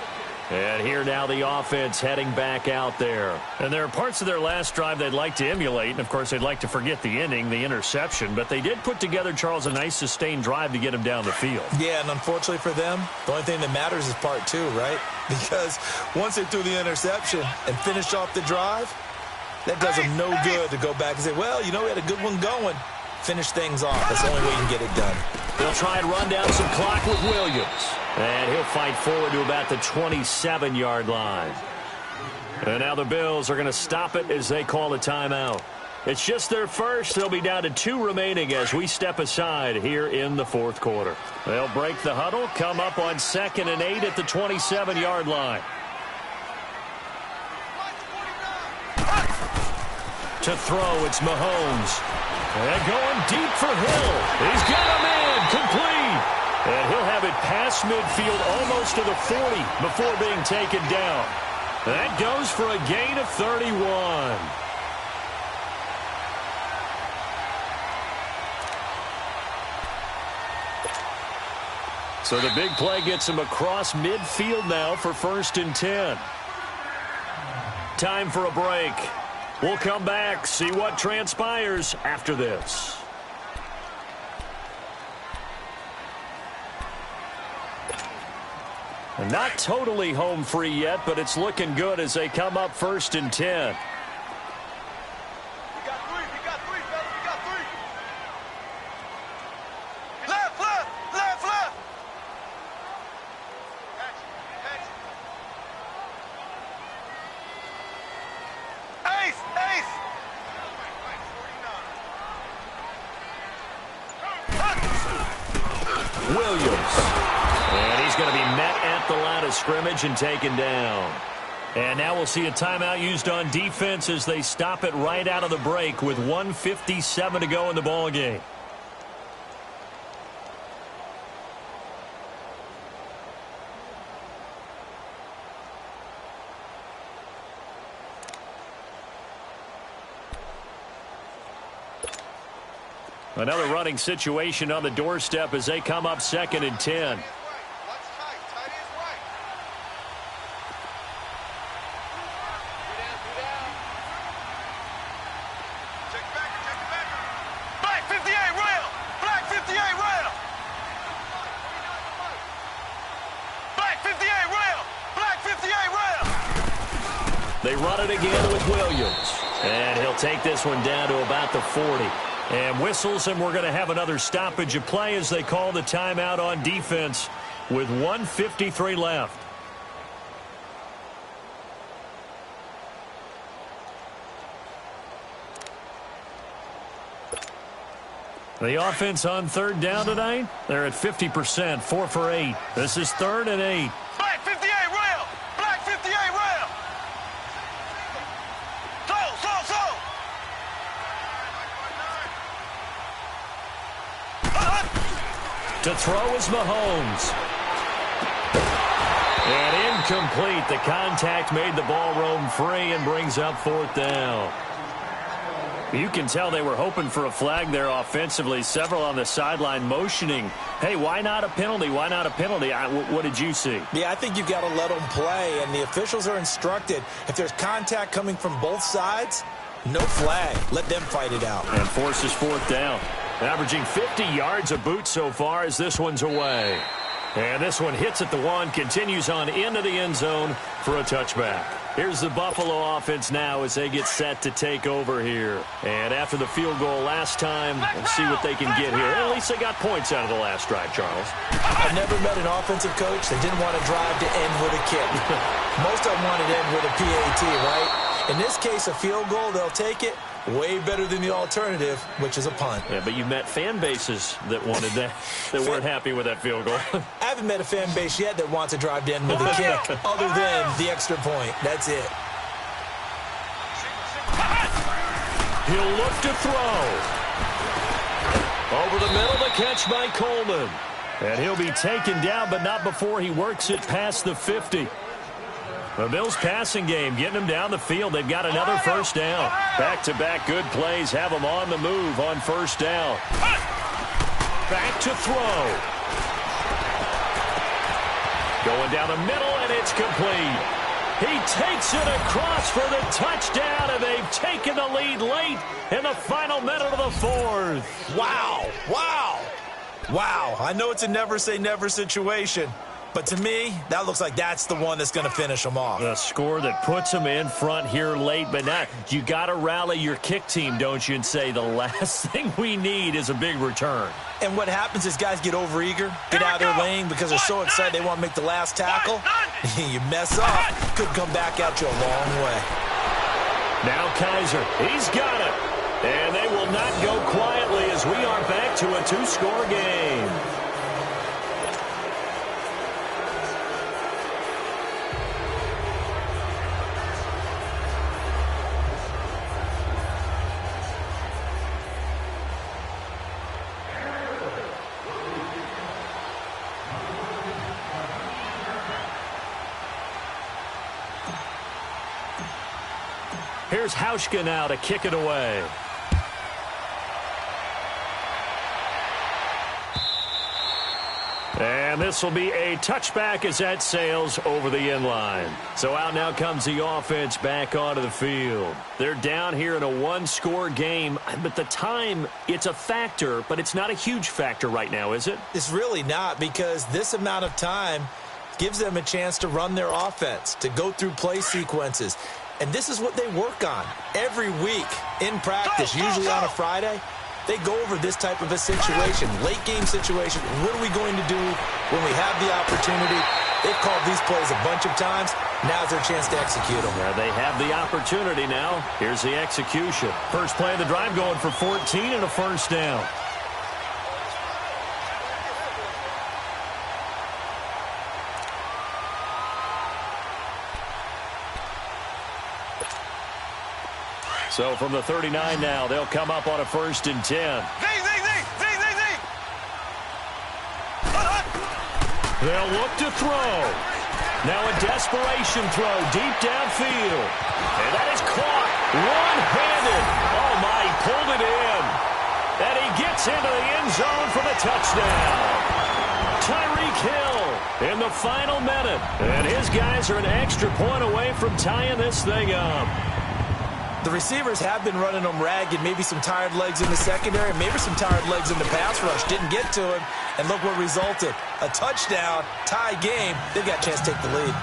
And here now the offense heading back out there. And there are parts of their last drive they'd like to emulate. And, of course, they'd like to forget the ending, the interception. But they did put together, Charles, a nice sustained drive to get him down the field. Yeah, and unfortunately for them, the only thing that matters is part 2, right? Because once they threw the interception and finished off the drive, that does them no good to go back and say, well, we had a good one going. Finish things off. That's the only way you can get it done. They'll try and run down some clock with Williams. And he'll fight forward to about the 27-yard line. And now the Bills are going to stop it as they call a timeout. It's just their first. They'll be down to 2 remaining as we step aside here in the 4th quarter. They'll break the huddle, come up on 2nd and 8 at the 27-yard line. To throw, it's Mahomes. And going deep for Hill. He's got him in. Complete. And he'll have it past midfield almost to the 40 before being taken down. That goes for a gain of 31. So the big play gets him across midfield now for 1st and 10. Time for a break. We'll come back, see what transpires after this. Not totally home free yet, but it's looking good as they come up 1st and 10. Scrimmage and taken down. And now we'll see a timeout used on defense as they stop it right out of the break with 1:57 to go in the ball game. Another running situation on the doorstep as they come up 2nd and 10. They run it again with Williams. And he'll take this one down to about the 40. And whistles, and we're going to have another stoppage of play as they call the timeout on defense with 1:53 left. The offense on 3rd down tonight, they're at 50%, 4 for 8. This is 3rd and 8. Black 58 rail! Black 58 rail! So! To throw is Mahomes. And incomplete. The contact made the ball roam free and brings up 4th down. You can tell they were hoping for a flag there offensively. Several on the sideline motioning, hey, why not a penalty? Why not a penalty? What did you see? Yeah, I think you've got to let them play, and the officials are instructed. If there's contact coming from both sides, no flag. Let them fight it out. And forces 4th down. Averaging 50 yards a boot so far as this one's away. And this one hits at the 1, continues on into the end zone for a touchback. Here's the Buffalo offense now as they get set to take over here. And after the field goal last time, we'll see what they can get here. At least they got points out of the last drive, Charles. I've never met an offensive coach that didn't want to drive to end with a kick. Most of them wanted to end with a PAT, right? In this case, a field goal, they'll take it. Way better than the alternative, which is a punt. Yeah, but you've met fan bases that wanted that, that weren't happy with that field goal. I haven't met a fan base yet that wants to drive to end with a kick, other than the extra point. That's it. He'll look to throw. Over the middle, the catch by Coleman. And he'll be taken down, but not before he works it past the 50. The Bills' passing game getting them down the field. They've got another 1st down. Back-to-back good plays have them on the move on 1st down. Back to throw. Going down the middle, and it's complete. He takes it across for the touchdown, and they've taken the lead late in the final minute of the 4th. Wow. Wow. Wow. I know it's a never-say-never situation. But to me, that looks like that's the one that's going to finish them off. The score that puts them in front here late, but not. You got to rally your kick team, don't you, and say the last thing we need is a big return. And what happens is guys get overeager, get out of their lane because they're so excited they want to make the last tackle. You mess up, could come back out you a long way. Now Kaiser, he's got it. And they will not go quietly as we are back to a 2-score game. Here's Hauschka now to kick it away. And And this will be a touchback as that sails over the end line. So out now comes the offense back onto the field. They're down here in a one-score game, but the time, it's a factor, but it's not a huge factor right now, is it? It's really not, because this amount of time gives them a chance to run their offense, to go through play sequences. And this is what they work on every week in practice, usually on a Friday. They go over this type of a situation, late game situation. What are we going to do when we have the opportunity? They've called these plays a bunch of times. Now's their chance to execute them. Yeah, they have the opportunity now. Here's the execution. First play of the drive going for 14 and a first down. So from the 39 now, they'll come up on a 1st and 10. They'll look to throw. Now a desperation throw deep downfield. And that is caught one-handed. Oh, my, he pulled it in. And he gets into the end zone for the touchdown. Tyreek Hill in the final minute. And his guys are an extra point away from tying this thing up. The receivers have been running them ragged, maybe some tired legs in the secondary, maybe some tired legs in the pass rush. Didn't get to him, and look what resulted. A touchdown, tie game. They've got a chance to take the lead.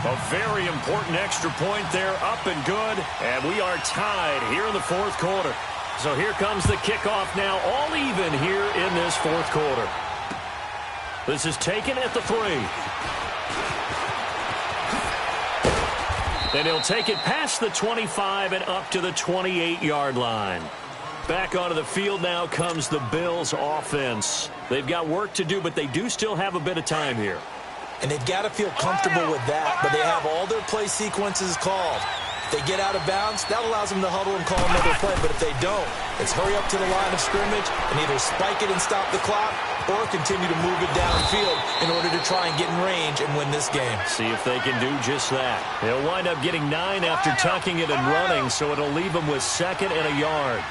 A very important extra point there, up and good, and we are tied here in the 4th quarter. So here comes the kickoff now, all even here in this 4th quarter. This is taken at the 3. And he'll take it past the 25 and up to the 28-yard line. Back onto the field now comes the Bills offense. They've got work to do, but they do still have a bit of time here. And they've got to feel comfortable with that, but they have all their play sequences called. If they get out of bounds, that allows them to huddle and call another play, but if they don't, it's hurry up to the line of scrimmage and either spike it and stop the clock or continue to move it downfield in order to try and get in range and win this game. See if they can do just that. They'll wind up getting 9 after tucking it and running, so it'll leave them with 2nd and a yard.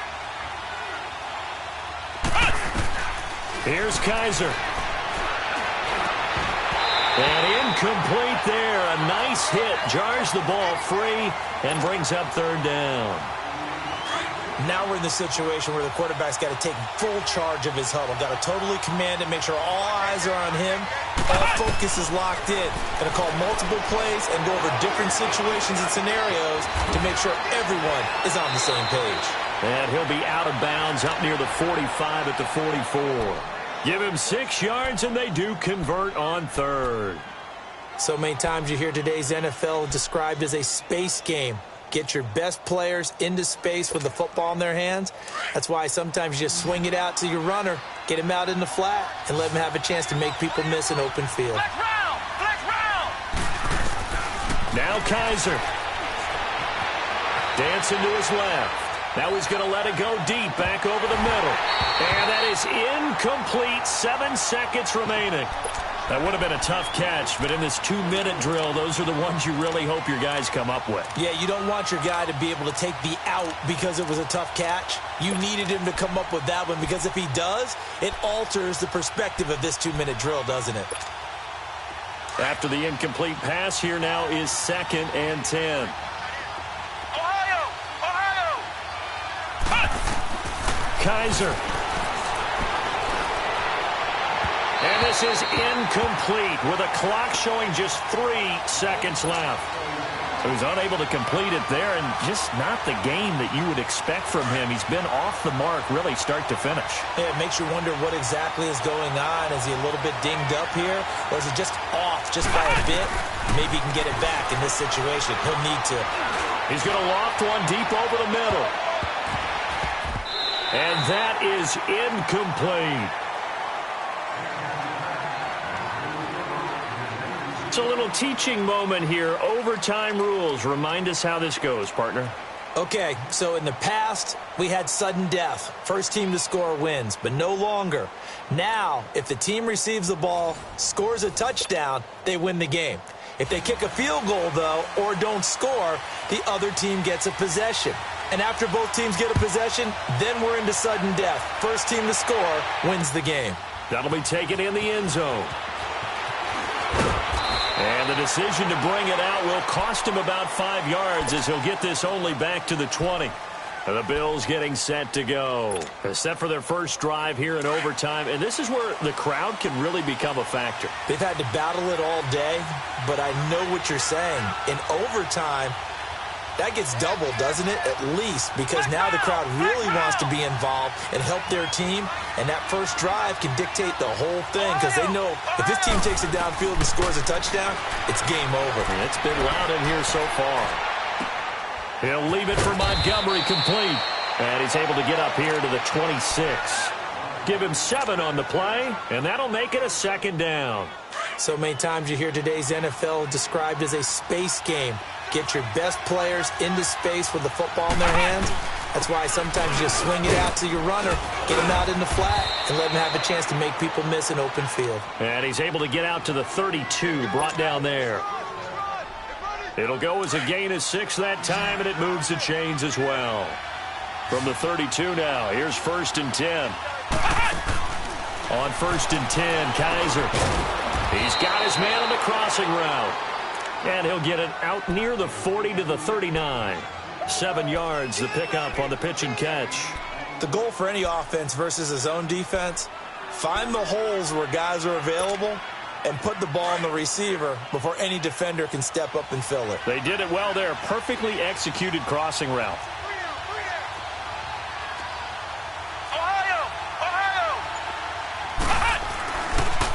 Here's Kaiser. And incomplete there. A nice hit. Jars the ball free and brings up 3rd down. Now we're in the situation where the quarterback's got to take full charge of his huddle. Got to totally command it, make sure all eyes are on him. All focus is locked in. Going to call multiple plays and go over different situations and scenarios to make sure everyone is on the same page. And he'll be out of bounds up near the 45 at the 44. Give him 6 yards, and they do convert on 3rd. So many times you hear today's NFL described as a space game. Get your best players into space with the football in their hands. That's why sometimes you just swing it out to your runner, get him out in the flat, and let him have a chance to make people miss an open field. Flex round. Now Kaiser. Dancing to his left. Now he's going to let it go deep, back over the middle. And that is incomplete. 7 seconds remaining. That would have been a tough catch, but in this 2-minute drill, those are the ones you really hope your guys come up with. Yeah, you don't want your guy to be able to take the out because it was a tough catch. You needed him to come up with that one, because if he does, it alters the perspective of this 2-minute drill, doesn't it? After the incomplete pass, here now is 2nd and 10. Kaiser. And this is incomplete with a clock showing just 3 seconds left. So he's unable to complete it there, and just not the game that you would expect from him. He's been off the mark really start to finish. Yeah, it makes you wonder what exactly is going on. Is he a little bit dinged up here, or is it just off just by a bit? Maybe he can get it back in this situation. He'll need to. He's going to loft one deep over the middle. And that is incomplete. It's a little teaching moment here. Overtime rules. Remind us how this goes, partner. Okay, so in the past, we had sudden death. First team to score wins, but no longer. Now, if the team receives the ball, scores a touchdown, they win the game. If they kick a field goal, though, or don't score, the other team gets a possession. And after both teams get a possession, then we're into sudden death. First team to score wins the game. That'll be taken in the end zone. And the decision to bring it out will cost him about 5 yards as he'll get this only back to the 20. The Bills getting set to go. Set for their first drive here in overtime. And this is where the crowd can really become a factor. They've had to battle it all day, but I know what you're saying. In overtime, that gets doubled, doesn't it? At least, because now the crowd really wants to be involved and help their team. And that first drive can dictate the whole thing because they know if this team takes it downfield and scores a touchdown, it's game over. And it's been loud in here so far. He'll leave it for Montgomery complete. And he's able to get up here to the 26. Give him 7 on the play, and that'll make it a second down. So many times you hear today's NFL described as a space game. Get your best players into space with the football in their hands. That's why sometimes you just swing it out to your runner, get him out in the flat, and let him have a chance to make people miss an open field. And he's able to get out to the 32, brought down there. It'll go as a gain of 6 that time, and it moves the chains as well. From the 32 now, here's 1st and 10. On 1st and 10, Kaiser. He's got his man on the crossing route. And he'll get it out near the 40 to the 39. 7 yards, the pickup on the pitch and catch. The goal for any offense versus his own defense, find the holes where guys are available and put the ball on the receiver before any defender can step up and fill it. They did it well there. Perfectly executed crossing route.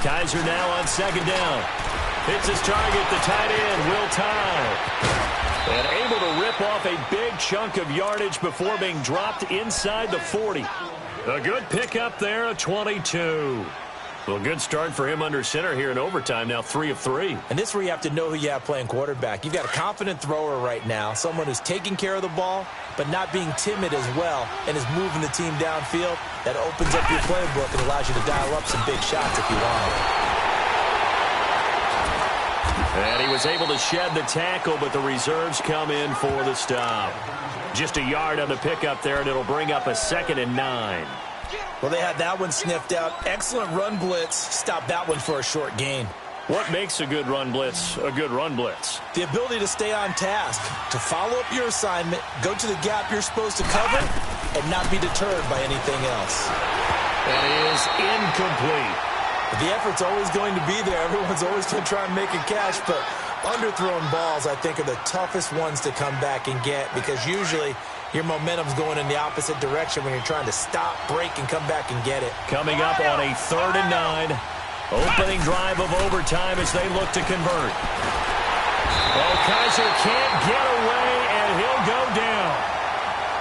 Kaiser now on 2nd down. Hits his target, the tight end, Will Tye. And able to rip off a big chunk of yardage before being dropped inside the 40. A good pickup there, a 22. Well, good start for him under center here in overtime, now 3 of 3. And this is where you have to know who you have playing quarterback. You've got a confident thrower right now, someone who's taking care of the ball, but not being timid as well, and is moving the team downfield. That opens up your playbook and allows you to dial up some big shots if you want. And he was able to shed the tackle, but the reserves come in for the stop. Just a yard on the pickup there, and it'll bring up a 2nd and 9. Well, they had that one sniffed out. Excellent run blitz. Stop that one for a short gain. What makes a good run blitz a good run blitz? The ability to stay on task, to follow up your assignment, go to the gap you're supposed to cover, and not be deterred by anything else. That is incomplete. The effort's always going to be there. Everyone's always going to try and make a catch, but underthrown balls, I think, are the toughest ones to come back and get because usually your momentum's going in the opposite direction when you're trying to stop, break, and come back and get it. Coming up on a 3rd and 9. Opening drive of overtime as they look to convert. Oh, Kaiser can't get away, and he'll go down.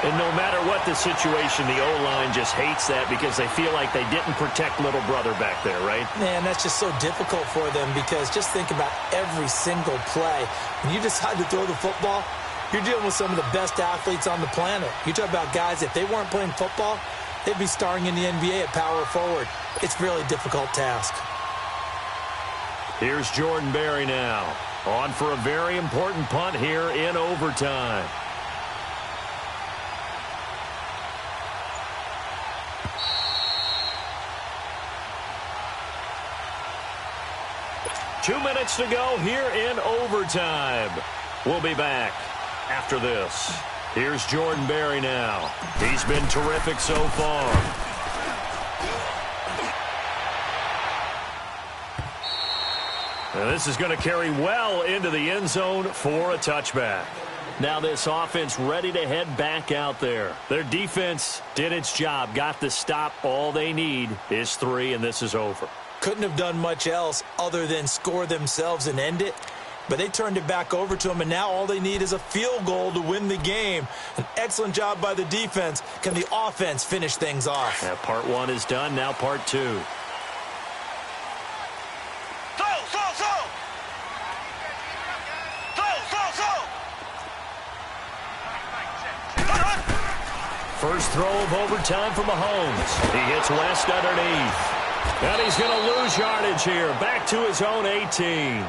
And no matter what the situation, the O-line just hates that because they feel like they didn't protect little brother back there, right? Man, that's just so difficult for them because just think about every single play. When you decide to throw the football, you're dealing with some of the best athletes on the planet. You talk about guys, if they weren't playing football, they'd be starring in the NBA at power forward. It's a really difficult task. Here's Jordan Berry now. On for a very important punt here in overtime. Two minutes to go here in overtime. We'll be back after this. Here's Jordan Berry now. He's been terrific so far. And this is going to carry well into the end zone for a touchback. Now this offense ready to head back out there. Their defense did its job, got the stop. All they need is 3, and this is over. Couldn't have done much else other than score themselves and end it. But they turned it back over to them, and now all they need is a field goal to win the game. An excellent job by the defense. Can the offense finish things off? Yeah, part 1 is done, now part 2. First throw of overtime for Mahomes. He hits West underneath. And he's going to lose yardage here. Back to his own 18.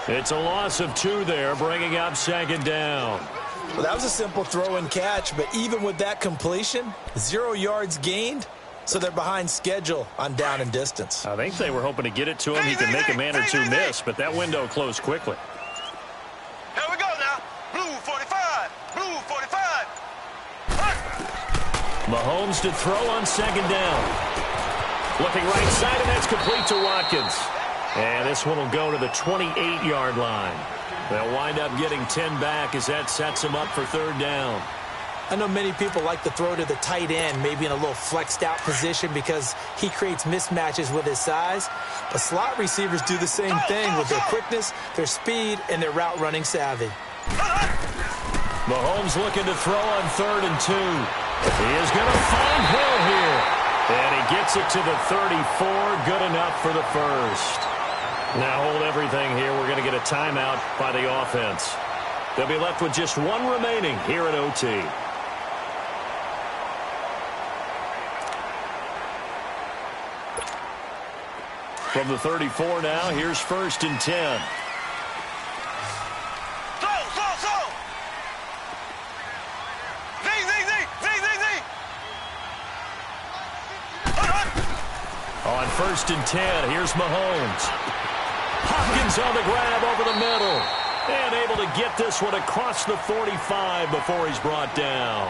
It's a loss of 2 there, bringing up 2nd down. Well, that was a simple throw and catch, but even with that completion, 0 yards gained, so they're behind schedule on down and distance. I think they were hoping to get it to him. He could make a man or two miss, but that window closed quickly. Here we go now. Blue 45. Blue 45. Mahomes to throw on second down. Looking right side, and that's complete to Watkins. And this one will go to the 28-yard line. They'll wind up getting 10 back as that sets them up for third down. I know many people like to throw to the tight end, maybe in a little flexed out position because he creates mismatches with his size. But slot receivers do the same thing with their quickness, their speed, and their route running savvy. Mahomes looking to throw on 3rd and 2. He is going to find Hill here. And he gets it to the 34. Good enough for the first. Now hold everything here. We're going to get a timeout by the offense. They'll be left with just one remaining here at OT. From the 34 now, here's 1st and 10. Slow. On 1st and 10, here's Mahomes. Hopkins on the grab over the middle. And able to get this one across the 45 before he's brought down.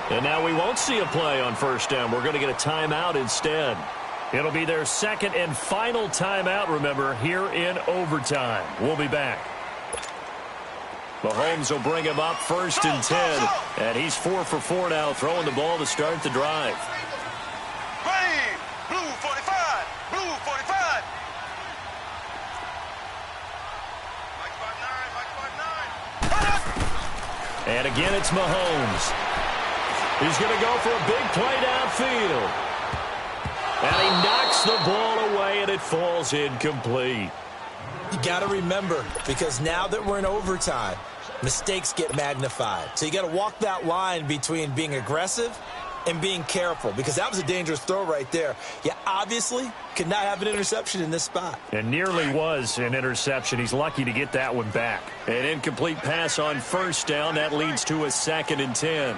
And now we won't see a play on 1st down. We're going to get a timeout instead. It'll be their second and final timeout, remember, here in overtime. We'll be back. Mahomes will bring him up 1st and 10. And he's 4 for 4 now, throwing the ball to start the drive. Green. Blue 45. Blue 45. Mike 59. And again, it's Mahomes. He's going to go for a big play downfield. And he knocks the ball away, and it falls incomplete. You got to remember, because now that we're in overtime, mistakes get magnified. So you got to walk that line between being aggressive and being careful, because that was a dangerous throw right there. You obviously could not have an interception in this spot. And nearly was an interception. He's lucky to get that one back. An incomplete pass on 1st down. That leads to a 2nd and 10.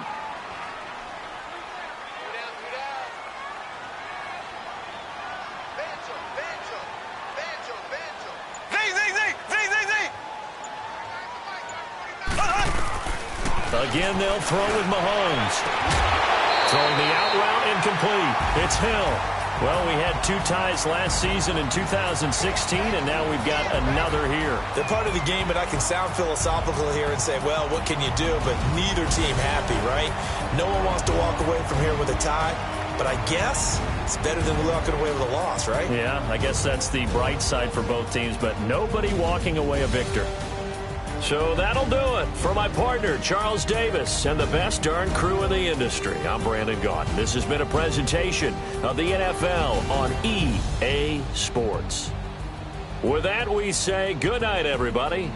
Again, they'll throw with Mahomes. Throwing the out route incomplete. It's Hill. Well, we had 2 ties last season in 2016, and now we've got another here. They're part of the game, but I can sound philosophical here and say, well, what can you do? But neither team happy, right? No one wants to walk away from here with a tie, but I guess it's better than walking away with a loss, right? Yeah, I guess that's the bright side for both teams, but nobody walking away a victor. So that'll do it. For my partner, Charles Davis, and the best darn crew in the industry, I'm Brandon Gaudin. This has been a presentation of the NFL on EA Sports. With that, we say good night, everybody.